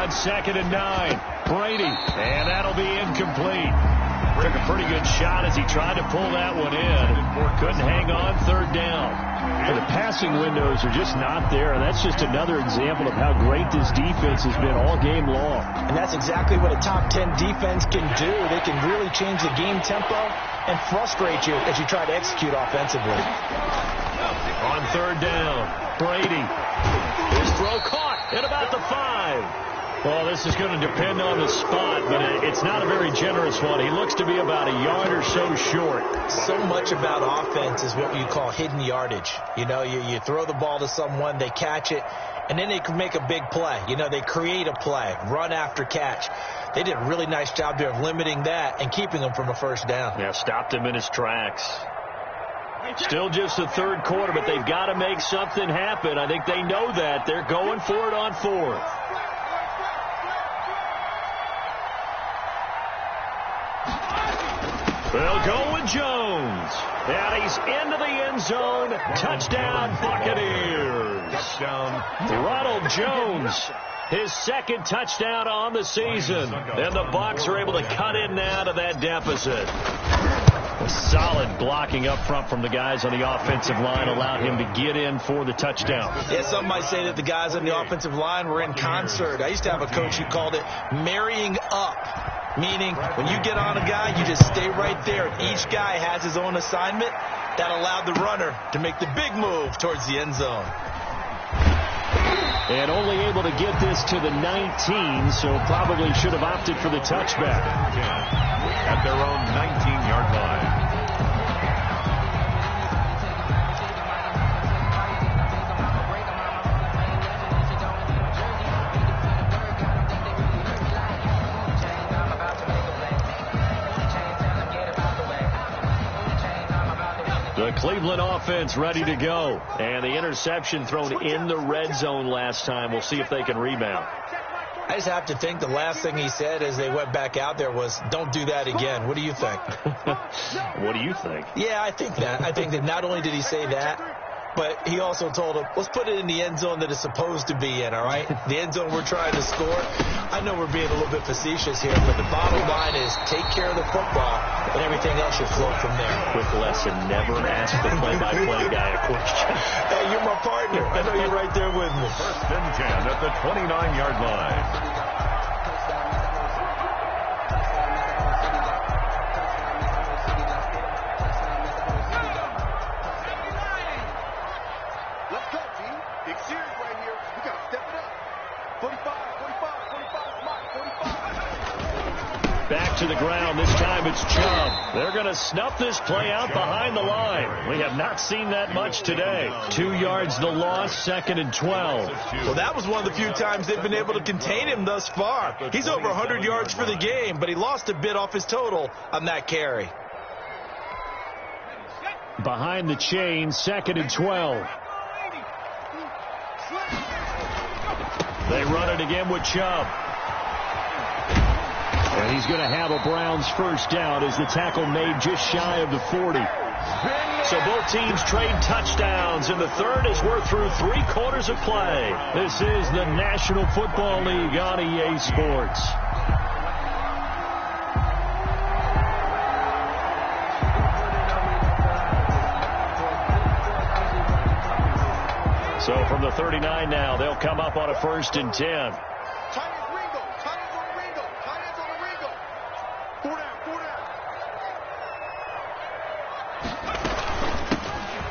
On 2nd and 9, Brady, and that'll be incomplete. Took a pretty good shot as he tried to pull that one in. Couldn't hang on 3rd down. And the passing windows are just not there. And that's just another example of how great this defense has been all game long. And that's exactly what a top 10 defense can do. They can really change the game tempo and frustrate you as you try to execute offensively. On 3rd down, Brady. His throw caught at about the 5. Well, this is going to depend on the spot, but it's not a very generous one. He looks to be about a yard or so short. So much about offense is what you call hidden yardage. You know, you throw the ball to someone, they catch it, and then they can make a big play. You know, they create a play, run after catch. They did a really nice job there of limiting that and keeping him from a 1st down. Yeah, stopped him in his tracks. Still just the 3rd quarter, but they've got to make something happen. I think they know that. They're going for it on 4th. They'll go with Jones. And he's into the end zone. Touchdown, Buccaneers. Touchdown. Ronald Jones, his 2nd touchdown on the season. And the Bucs are able to cut in now to that deficit. A solid blocking up front from the guys on the offensive line allowed him to get in for the touchdown. Yeah, some might say that the guys on the offensive line were in concert. I used to have a coach who called it marrying up. Meaning, when you get on a guy, you just stay right there. Each guy has his own assignment. That allowed the runner to make the big move towards the end zone. And only able to get this to the 19, so probably should have opted for the touchback. At their own 19-yard line. The Cleveland offense ready to go. And the interception thrown in the red zone last time. We'll see if they can rebound. I just have to think the last thing he said as they went back out there was, don't do that again. What do you think? What do you think? Yeah, I think that. I think that not only did he say that, but he also told him, let's put it in the end zone that it's supposed to be in, all right? The end zone we're trying to score. I know we're being a little bit facetious here, but the bottom line is take care of the football, and everything else should flow from there. Quick lesson, never ask the play-by-play guy a question. Hey, you're my partner. I know you're right there with me. 1st and 10 at the 29-yard line. Back to the ground. This time it's Chubb. They're going to snuff this play out behind the line. We have not seen that much today. 2 yards the loss, 2nd and 12. Well, that was one of the few times they've been able to contain him thus far. He's over 100 yards for the game, but he lost a bit off his total on that carry. Behind the chain, 2nd and 12. They run it again with Chubb. And he's going to have a Browns first down as the tackle made just shy of the 40. So both teams trade touchdowns in the third as we're through 3 quarters of play. This is the National Football League on EA Sports. So from the 39 now, they'll come up on a 1st and 10.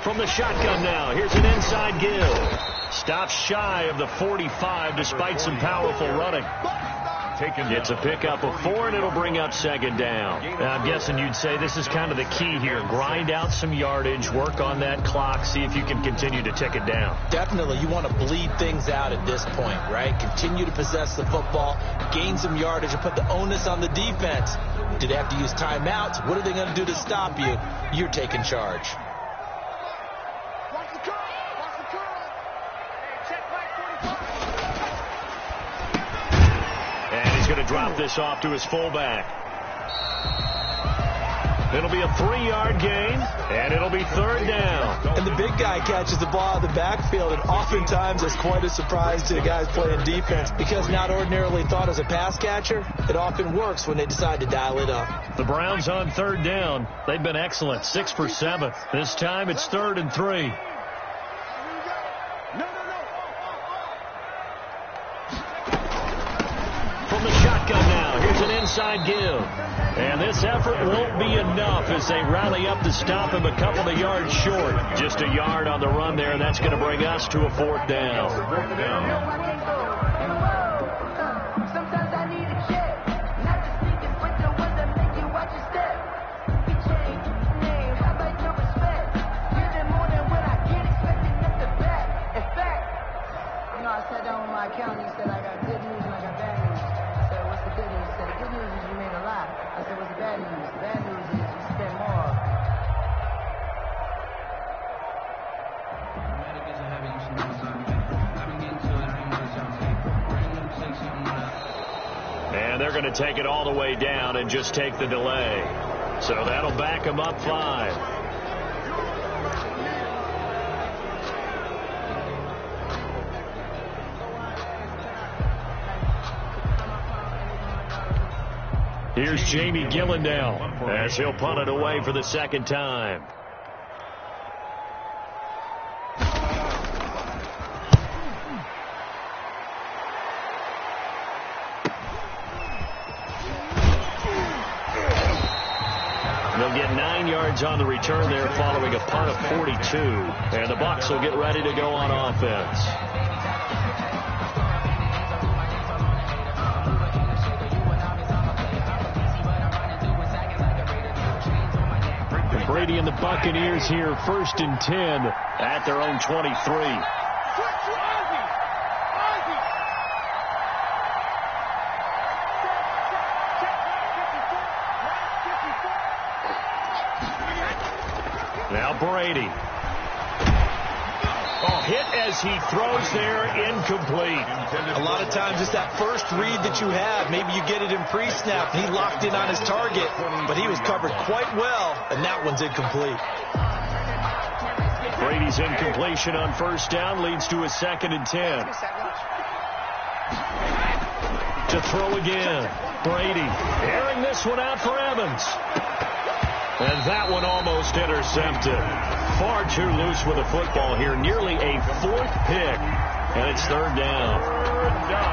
From the shotgun now, here's an inside give. Stops shy of the 45 despite some powerful running. It's a pickup of 4, and it'll bring up 2nd down. Now, I'm guessing you'd say this is kind of the key here. Grind out some yardage, work on that clock, see if you can continue to tick it down. Definitely. You want to bleed things out at this point, right? Continue to possess the football, gain some yardage, and put the onus on the defense. Do they have to use timeouts? What are they going to do to stop you? You're taking charge. Going to drop this off to his fullback. It'll be a 3-yard gain, and it'll be 3rd down. And the big guy catches the ball out of the backfield, and oftentimes it's quite a surprise to the guys playing defense because not ordinarily thought as a pass catcher, it often works when they decide to dial it up. The Browns on 3rd down. They've been excellent, 6 for 7. This time it's 3rd and 3. From the shotgun now, here's an inside give. And this effort won't be enough as they rally up to stop him a couple of yards short. Just a yard on the run there, and that's going to bring us to a 4th down. Sometimes I need a check, not to sneak and sprint the ones that make you watch your step. We change name, how about your respect? Give them more than what I get, expecting them to back. In fact, I sat down with my accountant, he said I got good news and I got bad news. I said, what's the good news? He said, the good news is you made a lot. I said, what's the bad news? The bad news is you spent more. And they're going to take it all the way down and just take the delay. So that'll back them up 5. Here's Jamie Gillendale as he'll punt it away for the 2nd time. They'll get 9 yards on the return there following a punt of 42. And the Bucs will get ready to go on offense. Brady and the Buccaneers here 1st and 10 at their own 23. Now Brady. Hit as he throws there, incomplete. A lot of times it's that first read that you have. Maybe you get it in pre-snap. He locked in on his target, but he was covered quite well, and that one's incomplete. Brady's incompletion on 1st down leads to a 2nd and 10. To throw again. Brady airing this one out for Evans. And that one almost intercepted. Far too loose with the football here. Nearly a 4th pick. And it's 3rd down.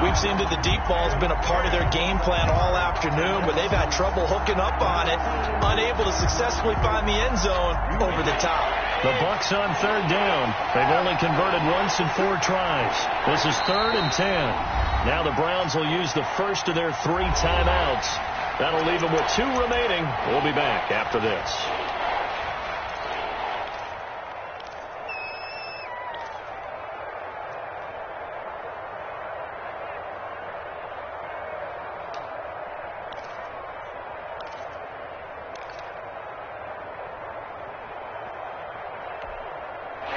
We've seen that the deep ball has been a part of their game plan all afternoon, but they've had trouble hooking up on it, unable to successfully find the end zone over the top. The Bucs on 3rd down. They've only converted once in 4 tries. This is 3rd and 10. Now the Browns will use the first of their 3 timeouts. That'll leave them with 2 remaining. We'll be back after this.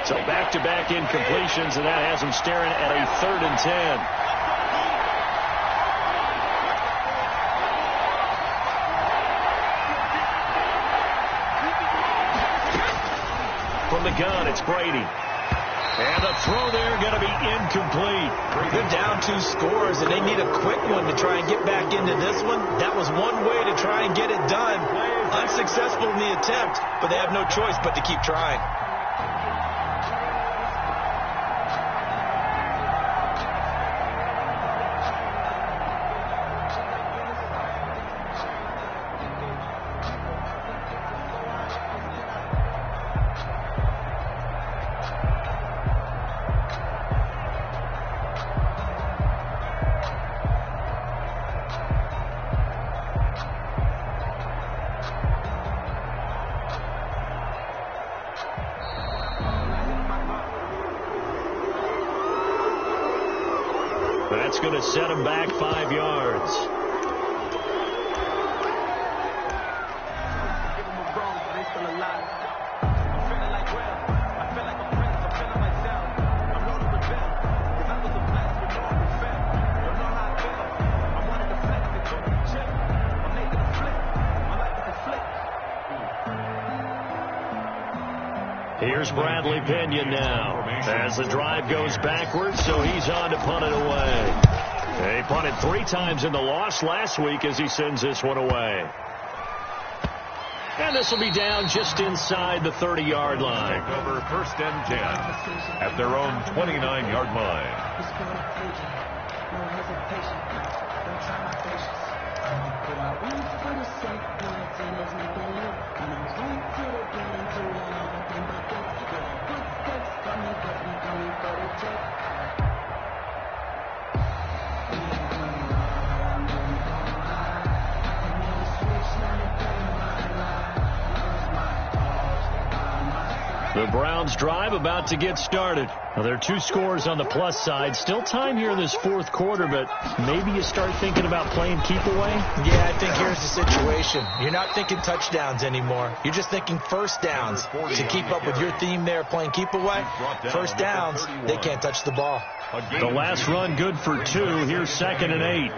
So back-to-back incompletions, and that has them staring at a 3rd and 10. from the gun. It's Brady. And the throw there going to be incomplete. They're down 2 scores, and they need a quick one to try and get back into this one. That was one way to try and get it done. Unsuccessful in the attempt, but they have no choice but to keep trying. That's going to set him back 5 yards. Here's Bradley Pinion now as the drive goes backwards, so he's on to punt it away. They punted 3 times in the loss last week as he sends this one away. And this will be down just inside the 30-yard line. Take over 1st and 10 at their own 29-yard line. No hesitation. Don't try my patience. Put my wings for the sake points and there's nothing left. And I'm going to the building to all nothing but death. Footsteps coming, but we going for the check. The Browns drive about to get started. Now, there are 2 scores on the plus side. Still time here in this 4th quarter, but maybe you start thinking about playing keep away? Yeah, I think here's the situation. You're not thinking touchdowns anymore. You're just thinking first downs. To keep up with your theme there, playing keep away, first downs, they can't touch the ball. The last run good for 2. Here's 2nd and 8.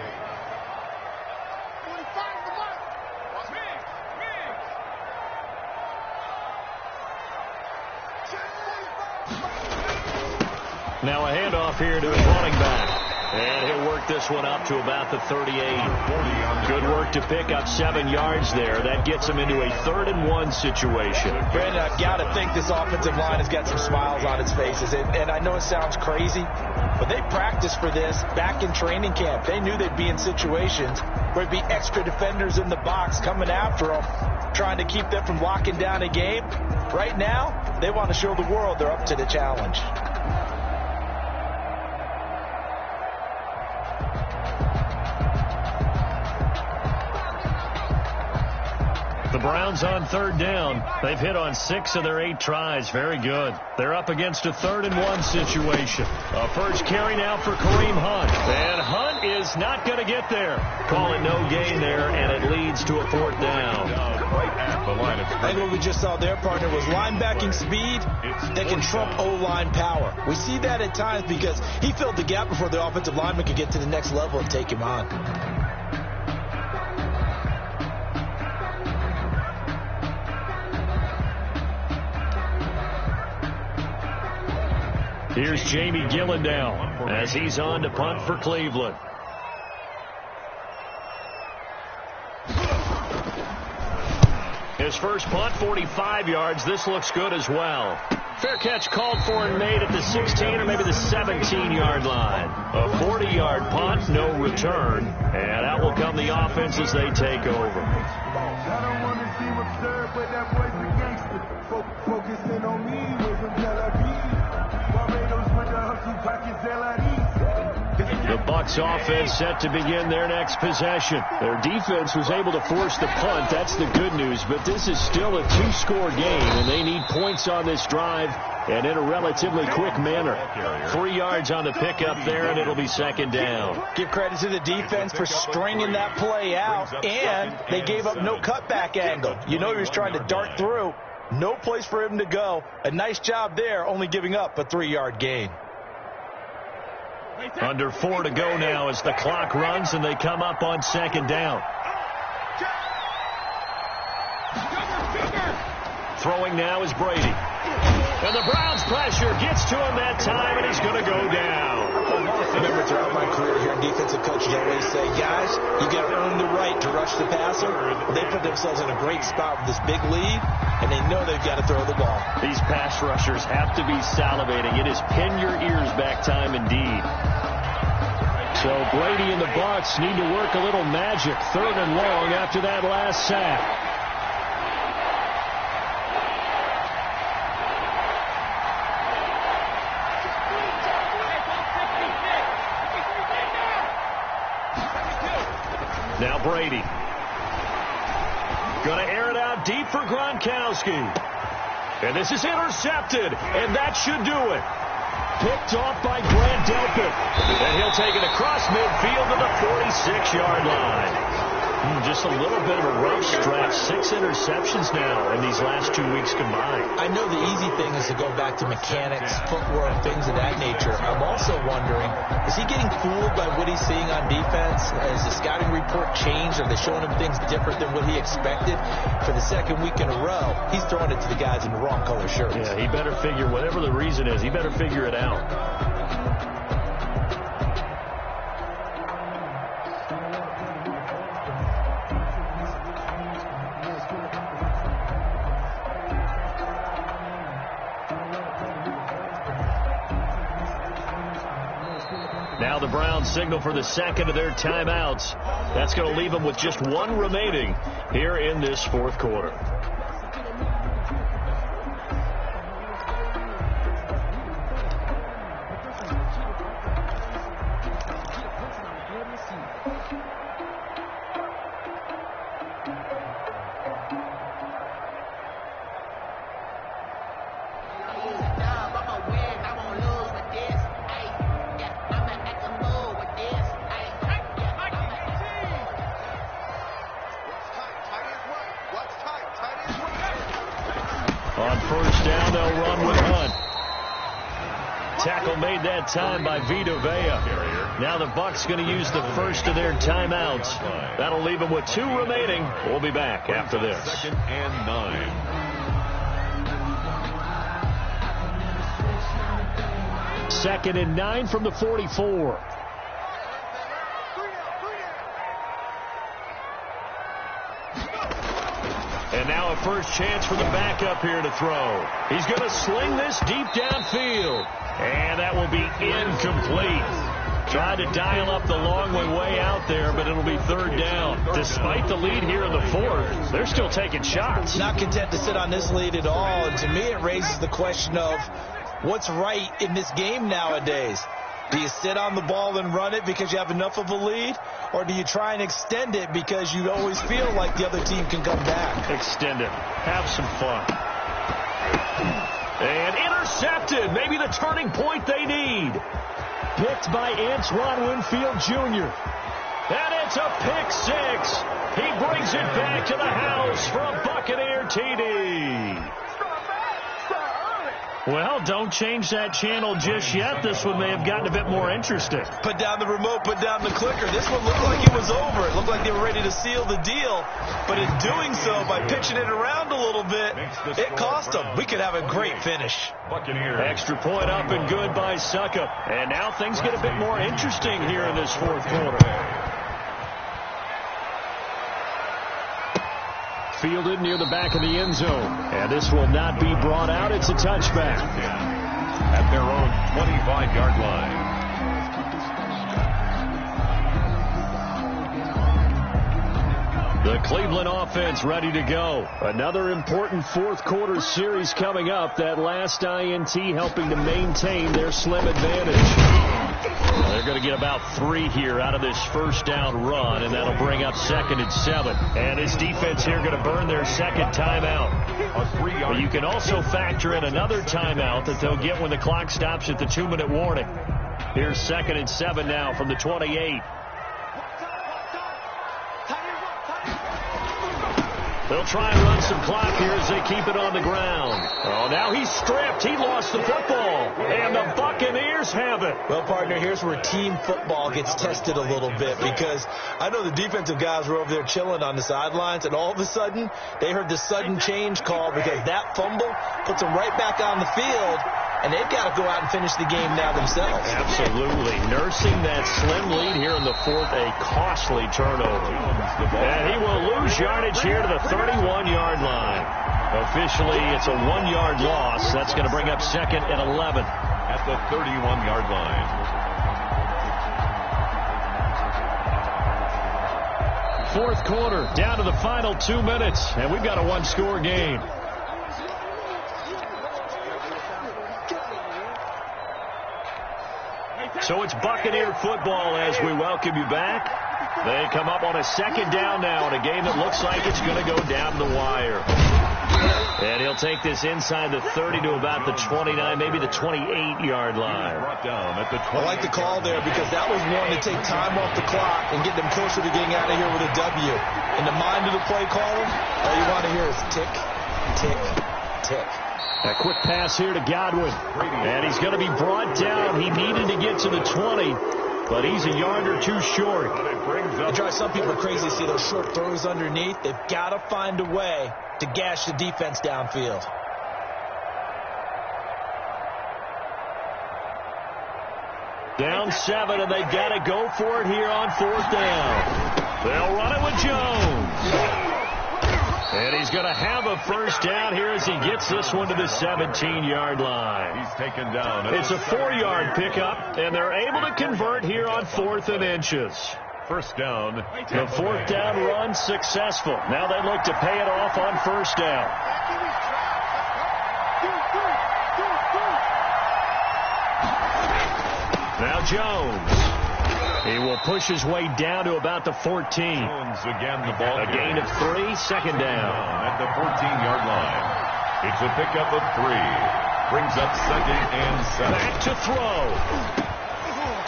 Now a handoff here to his running back. And he'll work this one up to about the 38. Good work to pick up 7 yards there. That gets him into a 3rd and 1 situation. Brandon, I've got to think this offensive line has got some smiles on its faces. And I know it sounds crazy, but they practiced for this back in training camp. They knew they'd be in situations where there'd be extra defenders in the box coming after them, trying to keep them from locking down a game. Right now, they want to show the world they're up to the challenge. The Browns on 3rd down. They've hit on 6 of their 8 tries. Very good. They're up against a 3rd and 1 situation. A first carry now for Kareem Hunt. And Hunt is not going to get there. Call it no gain there, and it leads to a 4th down. Right at the line of I think what we just saw their partner was linebacking speed that can trump O-line power. We see that at times because he filled the gap before the offensive lineman could get to the next level and take him on. Here's Jamie Gillendow as he's on to punt for Cleveland. His first punt, 45 yards. This looks good as well. Fair catch called for and made at the 16 or maybe the 17-yard line. A 40-yard punt, no return. And out will come the offense as they take over. I don't want to seem absurd, but that boy's a gangster. Focusing on me with some Tel Aviv. Barbados with the hustle pockets, The Bucs offense set to begin their next possession. Their defense was able to force the punt. That's the good news, but this is still a 2-score game, and they need points on this drive and in a relatively quick manner. 3 yards on the pickup there, and it'll be 2nd down. Give credit to the defense for stringing that play out, and they gave up no cutback angle. You know he was trying to dart through. No place for him to go. A nice job there, only giving up a 3-yard gain. Under 4 to go now as the clock runs, and they come up on 2nd down. Throwing now is Brady. And the Browns' pressure gets to him that time, and he's going to go down. Remember, throughout my career here, defensive coaches always say, guys, you got to earn the right to rush the passer. They put themselves in a great spot with this big lead, and they know they've got to throw the ball. These pass rushers have to be salivating. It is pin your ears back time indeed. So Brady and the Bucs need to work a little magic. 3rd and long after that last sack. Now Brady. Going to air it out deep for Gronkowski. And this is intercepted. And that should do it. Picked off by Grant Delpit. And he'll take it across midfield to the 46-yard line. Just a little bit of a rough stretch. 6 interceptions now in these last 2 weeks combined. I know the easy thing is to go back to mechanics, footwork, things of that nature. I'm also wondering, is he getting fooled by what he's seeing on defense? Has the scouting report changed? Are they showing him things different than what he expected? For the 2nd week in a row, he's throwing it to the guys in the wrong color shirts. Yeah, he better figure, whatever the reason is, he better figure it out. Now the Browns signal for the 2nd of their timeouts. That's going to leave them with just 1 remaining here in this 4th quarter. On 1st down, they'll run with Hunt. Tackle made that time by Vita Vea. Now the Bucs going to use the 1st of their timeouts. That'll leave them with 2 remaining. We'll be back after this. 2nd and 9. 2nd and 9 from the 44. And now a first chance for the backup here to throw. He's going to sling this deep downfield. And that will be incomplete. Tried to dial up the long way out there, but it'll be 3rd down. Despite the lead here in the 4th, they're still taking shots. Not content to sit on this lead at all. And to me, it raises the question of what's right in this game nowadays. Do you sit on the ball and run it because you have enough of a lead? Or do you try and extend it because you always feel like the other team can come back? Extend it. Have some fun. And intercepted. Maybe the turning point they need. Picked by Antoine Winfield Jr. And it's a pick 6. He brings it back to the house for a Buccaneer TD. Well, don't change that channel just yet. This one may have gotten a bit more interesting. Put down the remote, put down the clicker. This one looked like it was over. It looked like they were ready to seal the deal. But in doing so, by pitching it around a little bit, it cost them. We could have a great finish. Extra point up and good by Suckup. And now things get a bit more interesting here in this 4th quarter. Fielded near the back of the end zone. And this will not be brought out. It's a touchback. At their own 25-yard line. The Cleveland offense ready to go. Another important 4th quarter series coming up. That last INT helping to maintain their slim advantage. They're going to get about 3 here out of this 1st down run, and that'll bring up 2nd and 7. And this defense here going to burn their 2nd timeout. But you can also factor in another timeout that they'll get when the clock stops at the 2-minute warning. Here's 2nd and 7 now from the 28. They'll try and run some clock here as they keep it on the ground. Oh, now he's stripped. He lost the football. And the Buccaneers have it. Well, partner, here's where team football gets tested a little bit, because I know the defensive guys were over there chilling on the sidelines, and all of a sudden they heard the sudden change call because that fumble puts them right back on the field, and they've got to go out and finish the game now themselves. Absolutely. Nursing that slim lead here in the fourth, a costly turnover. And he will lose yardage here to the 31-yard line. Officially, it's a 1-yard loss. That's going to bring up second and 11. At the 31-yard line. Fourth quarter, down to the final 2 minutes, and we've got a one-score game. So it's Buccaneer football as we welcome you back. They come up on a second down now in a game that looks like it's going to go down the wire. And he'll take this inside the 30 to about the 29, maybe the 28-yard line. I like the call there because that was one to take time off the clock and get them closer to getting out of here with a W. In the mind of the play caller, all you want to hear is tick, tick, tick. A quick pass here to Godwin. And he's going to be brought down. He needed to get to the 20, but he's a yard or two short. It drives some people crazy to see those short throws underneath. They've got to find a way to gash the defense downfield. Down 7, and they've got to go for it here on fourth down. They'll run it with Jones. And he's going to have a first down here as he gets this one to the 17-yard line. He's taken down. It's a 4-yard pickup, and they're able to convert here on 4th and inches. First down. The fourth down run successful. Now they look to pay it off on first down. Now Jones. He will push his way down to about the 14. Jones again the ball. A gain of 3, second down. At the 14-yard line. It's a pickup of 3. Brings up second and 7. Back to throw.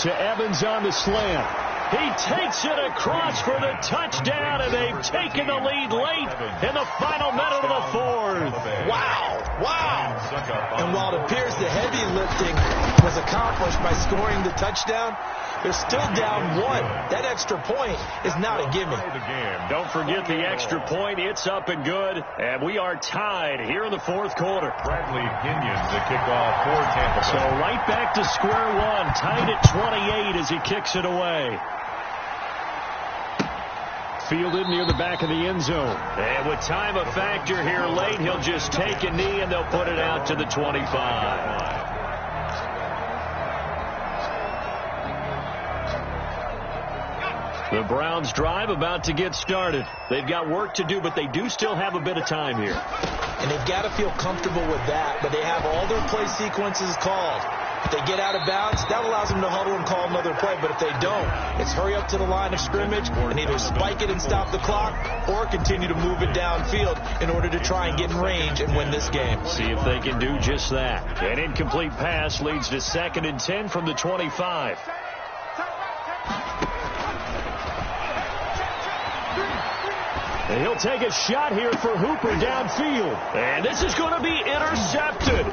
To Evans on the slant. He takes it across for the touchdown, and they've taken the lead late in the final minute of the fourth. Wow. Wow. And while it appears the heavy lifting was accomplished by scoring the touchdown, they're still down 1. That extra point is not a gimme. Don't forget the extra point. It's up and good. And we are tied here in the fourth quarter. Bradley Pinion to kick off for Tampa Bay. So right back to square one. Tied at 28 as he kicks it away. Fielded near the back of the end zone. And with time a factor here late, he'll just take a knee and they'll put it out to the 25. The Browns drive about to get started. They've got work to do, but they do still have a bit of time here. And they've got to feel comfortable with that, but they have all their play sequences called. If they get out of bounds, that allows them to huddle and call another play. But if they don't, it's hurry up to the line of scrimmage and either spike it and stop the clock or continue to move it downfield in order to try and get in range and win this game. See if they can do just that. An incomplete pass leads to 2nd and 10 from the 25. And he'll take a shot here for Hooper downfield. And this is going to be intercepted.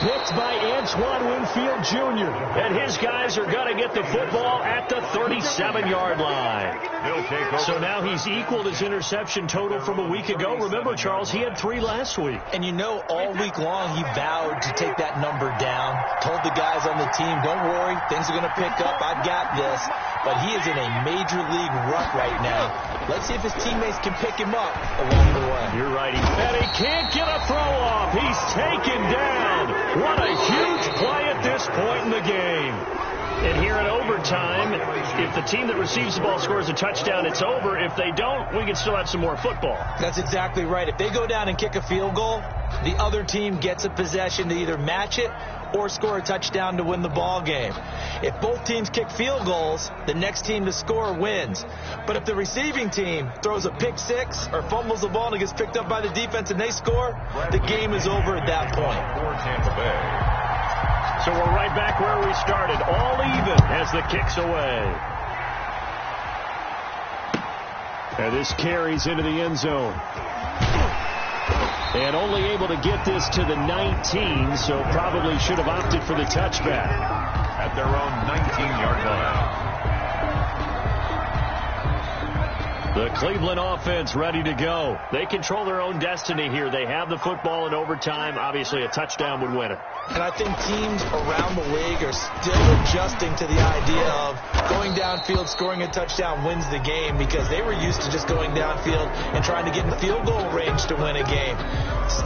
Picked by Antoine Winfield Jr. And his guys are going to get the football at the 37-yard line. So now he's equaled his interception total from a week ago. Remember, Charles, he had 3 last week. And you know, all week long he vowed to take that number down. Told the guys on the team, don't worry, things are going to pick up. I've got this. But he is in a major league rut right now. Let's see if his teammates can pick him up along the way. You're right. And he can't get a throw off. He's taken down. What a huge play at this point in the game. And here in overtime, if the team that receives the ball scores a touchdown, it's over. If they don't, we can still have some more football. That's exactly right. If they go down and kick a field goal, the other team gets a possession to either match it or score a touchdown to win the ball game. If both teams kick field goals, the next team to score wins. But if the receiving team throws a pick six or fumbles the ball and it gets picked up by the defense and they score, the game is over at that point. For Tampa Bay. So we're right back where we started, all even as the kick's away. And this carries into the end zone. And only able to get this to the 19, so probably should have opted for the touchback. At their own 19-yard line. The Cleveland offense ready to go. They control their own destiny here. They have the football in overtime. Obviously, a touchdown would win it. And I think teams around the league are still adjusting to the idea of going downfield, scoring a touchdown wins the game, because they were used to just going downfield and trying to get in field goal range to win a game.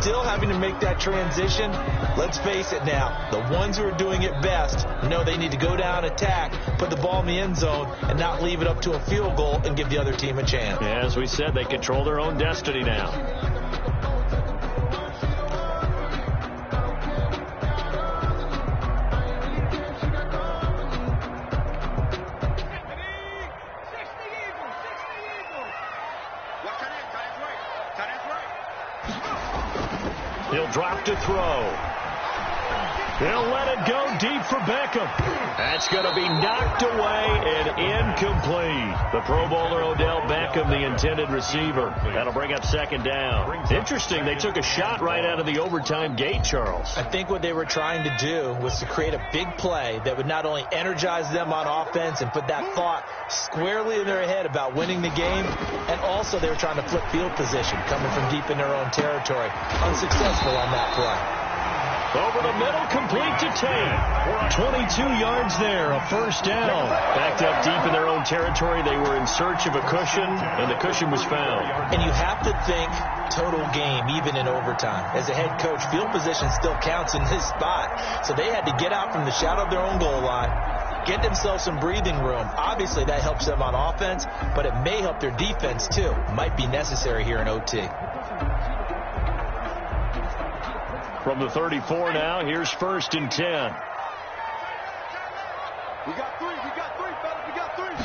Still having to make that transition. Let's face it now, the ones who are doing it best know they need to go down, attack, put the ball in the end zone, and not leave it up to a field goal and give the other team a chance. As we said, they control their own destiny now. He'll drop to throw. He'll let it go deep for Beckham. That's going to be knocked away and incomplete. The Pro Bowler Odell Beckham, the intended receiver. That'll bring up second down. Interesting, they took a shot right out of the overtime gate, Charles. I think what they were trying to do was to create a big play that would not only energize them on offense and put that thought squarely in their head about winning the game, and also they were trying to flip field position, coming from deep in their own territory. Unsuccessful on that play. Over the middle, complete to Tate. 22 yards there, a first down. Backed up deep in their own territory. They were in search of a cushion, and the cushion was found. And you have to think total game, even in overtime. As a head coach, field position still counts in this spot. So they had to get out from the shadow of their own goal line, get themselves some breathing room. Obviously, that helps them on offense, but it may help their defense, too. Might be necessary here in OT. From the 34 now, here's 1st and 10. We got three, fellas, we got three.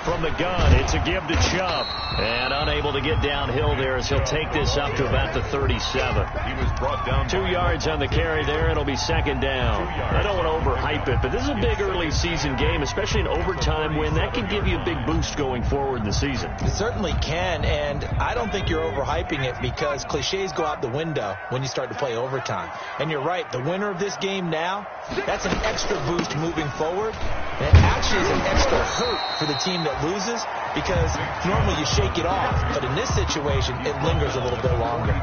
From the gun, it's a give to Chubb. And unable to get downhill there as he'll take this up to about the 37. He was brought down 2 yards on the carry there. It'll be second down. I don't want to overhype it, but this is a big early season game, especially an overtime win. That can give you a big boost going forward in the season. It certainly can, and I don't think you're overhyping it, because cliches go out the window when you start to play overtime. And you're right, the winner of this game now, that's an extra boost moving forward. And it actually is an extra hurt for the team that loses, because normally you shake it off, but in this situation, it lingers a little bit longer.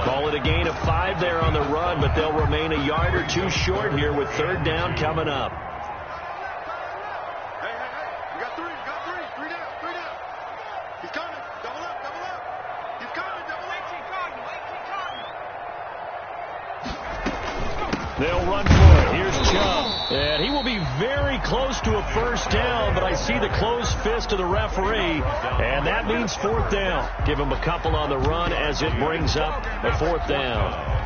Call it a gain of 5 there on the run, but they'll remain a yard or two short here with third down coming up. Hey, we got three, three down. He's coming, double up. He's coming, double up. They'll run for it. Here's Chubb. And he will be very close to a first down, but I see the closed fist of the referee, and that means 4th down. Give him a couple on the run as it brings up a 4th down.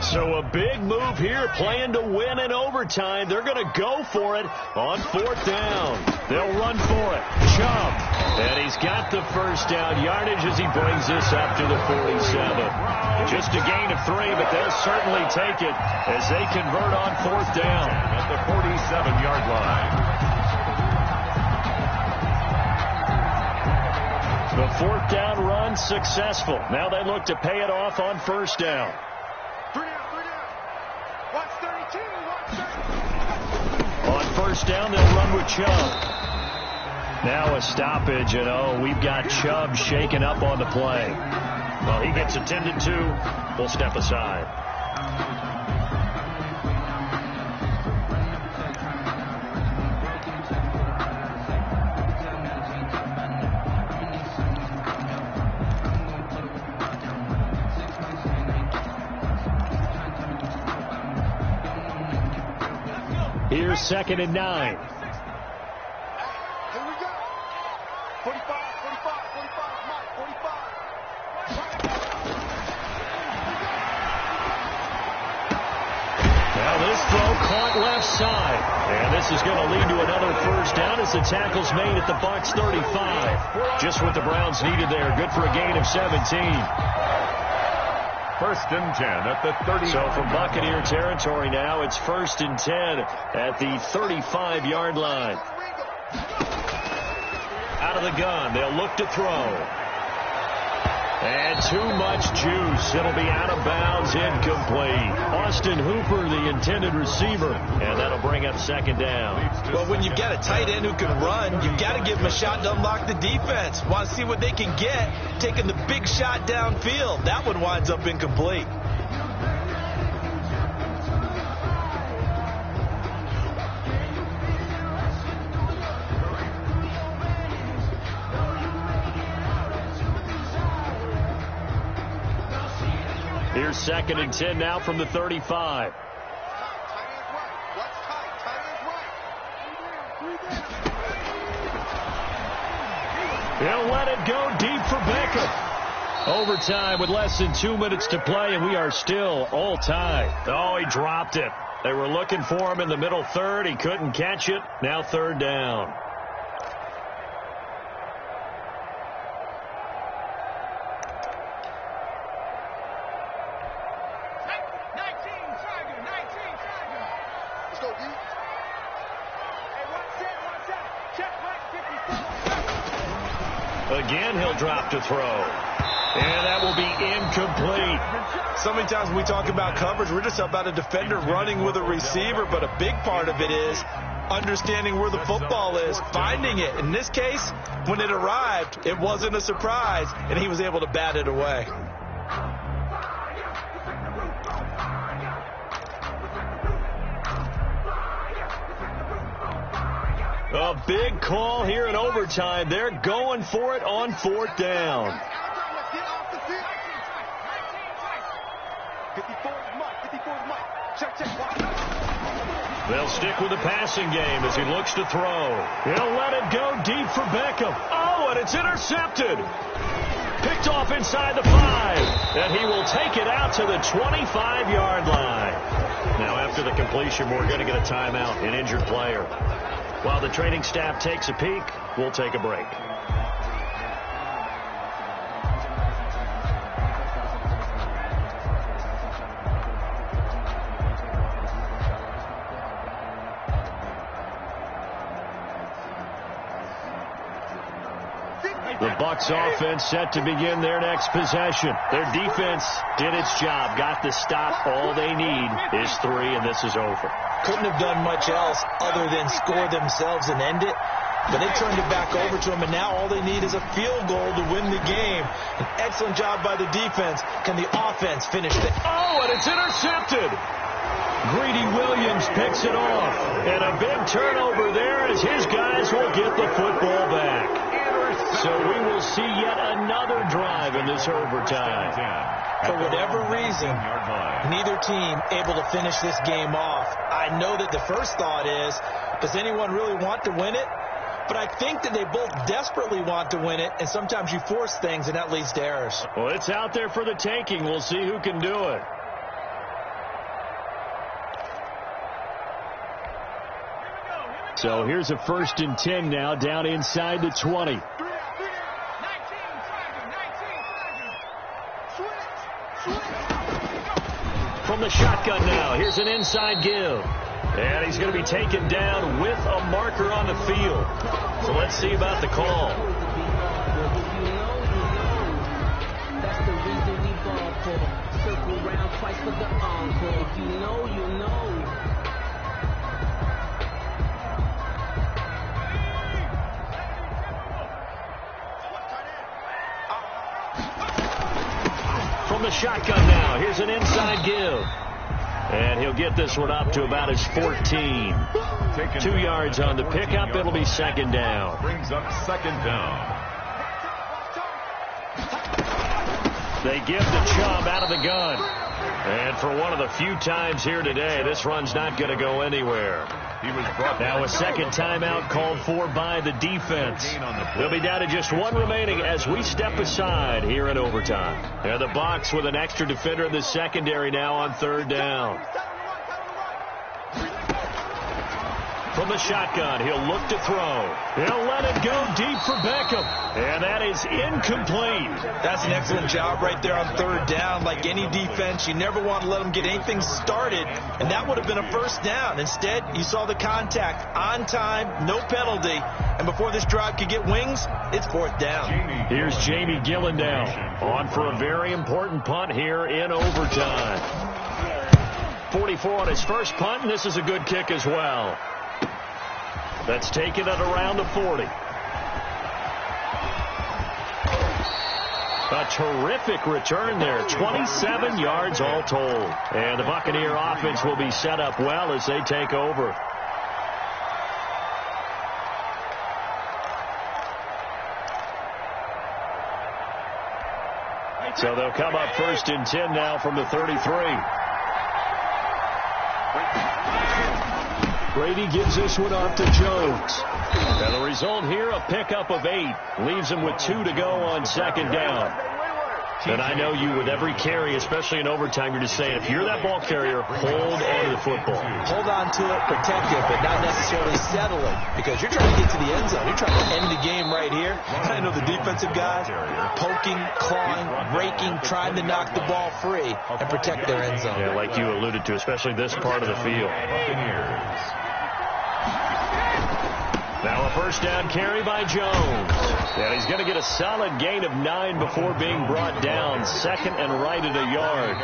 So a big move here, playing to win in overtime. They're going to go for it on 4th down. They'll run for it. Chubb. And he's got the first down yardage as he brings this up to the 47. Just a gain of 3, but they'll certainly take it as they convert on 4th down. At the 47-yard line. The 4th down run successful. Now they look to pay it off on 1st down. On 1st down, they'll run with Chubb. Now a stoppage, and we've got Chubb shaken up on the play. Well, he gets attended to. We'll step aside. Here's 2nd and 9. Here we go. 45, Mike, 45. Now this throw caught left side. And this is going to lead to another first down as The tackle's made at the Bucs 35. Just what the Browns needed there. Good for a gain of 17. First and 10 at the 30. So from Buccaneer territory now, it's first and 10 at the 35-yard line. Out of the gun, they'll look to throw. And too much juice. It'll be out of bounds, incomplete. Austin Hooper, the intended receiver, and that'll bring up second down. Well, when you've got a tight end who can run, you've got to give him a shot to unlock the defense. Want to see what they can get, taking the big shot downfield. That one winds up incomplete. Here's second and 10 now from the 35. He'll let it go deep for Beckham. Overtime with less than 2 minutes to play, and we are still all tied. Oh, he dropped it. They were looking for him in the middle third. He couldn't catch it. Now third down. Again, he'll drop to throw. And that will be incomplete. So many times when we talk about coverage, we're just about a defender running with a receiver, but a big part of it is understanding where the football is, finding it. In this case, when it arrived, it wasn't a surprise, and he was able to bat it away. A big call here in overtime. They're going for it on fourth down. They'll stick with the passing game as he looks to throw. He'll let it go deep for Beckham. Oh, and it's intercepted. Picked off inside the 5. And he will take it out to the 25-yard line. Now, after the completion, we're going to get a timeout, an injured player. While the training staff takes a peek, we'll take a break. The Bucs offense set to begin their next possession. Their defense did its job, got the stop. All they need is 3, and this is over. Couldn't have done much else other than score themselves and end it. But they turned it back over to him, and now all they need is a field goal to win the game. An excellent job by the defense. Can the offense finish it? Oh, and it's intercepted. Greedy Williams picks it off. And a big turnover there as his guys will get the football back. So we will see yet another drive in this overtime. For whatever reason, neither team able to finish this game off. I know that the first thought is, does anyone really want to win it? But I think that they both desperately want to win it, and sometimes you force things, and that leads to errors. Well, it's out there for the taking. We'll see who can do it. So here's a first and 10 now, down inside the 20. From the shotgun now, here's an inside give. And he's going to be taken down with a marker on the field. So let's see about the call. That's the reason we ball for. Circle round twice for the encore. If you know, you know. From the shotgun now, here's an inside give. And he'll get this one up to about his 14. 2 yards on the pickup. It'll be second down. Brings up second down. They give the Chubb out of the gun. And for one of the few times here today, this run's not going to go anywhere. He was brought now a second timeout called for by the defense. They'll be down to just one remaining as we step aside here in overtime. And the Bucs with an extra defender in the secondary now on third down. From from the shotgun. He'll look to throw. He'll let it go deep for Beckham. And that is incomplete. That's an excellent job right there on third down. Like any defense, you never want to let them get anything started, and that would have been a first down. Instead, you saw the contact on time, no penalty, and before this drive could get wings, it's fourth down. Here's Jamie Gillendow on for a very important punt here in overtime. 44 on his first punt, and this is a good kick as well. That's taken at around the 40. A terrific return there. 27 yards all told. And the Buccaneer offense will be set up well as they take over. So they'll come up first and 10 now from the 33. Brady gives this one off to Jones. And the result here, a pickup of 8. Leaves him with 2 to go on second down. And I know you with every carry, especially in overtime, you're just saying, if you're that ball carrier, hold on to the football. Hold on to it, protect it, but not necessarily settle it, because you're trying to get to the end zone. You're trying to end the game right here. I know the defensive guys poking, clawing, raking, trying to knock the ball free and protect their end zone. Yeah, like you alluded to, especially this part of the field. Now a first down carry by Jones. And he's going to get a solid gain of 9 before being brought down. Second and right at a yard.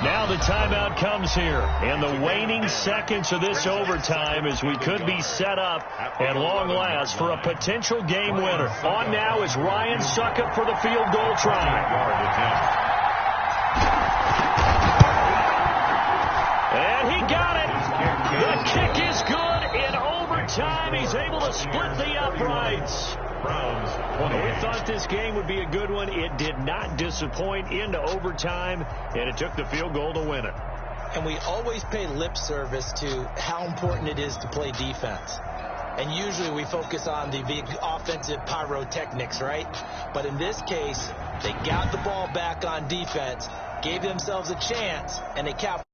Now the timeout comes here. And the waning seconds of this overtime as we could be set up at long last for a potential game winner. On now is Ryan Succop for the field goal try. And he got it. The kick is good in overtime. He's able to split the uprights. We thought this game would be a good one. It did not disappoint into overtime, and it took the field goal to win it. And we always pay lip service to how important it is to play defense. And usually we focus on the big offensive pyrotechnics, right? But in this case, they got the ball back on defense, gave themselves a chance, and they capped.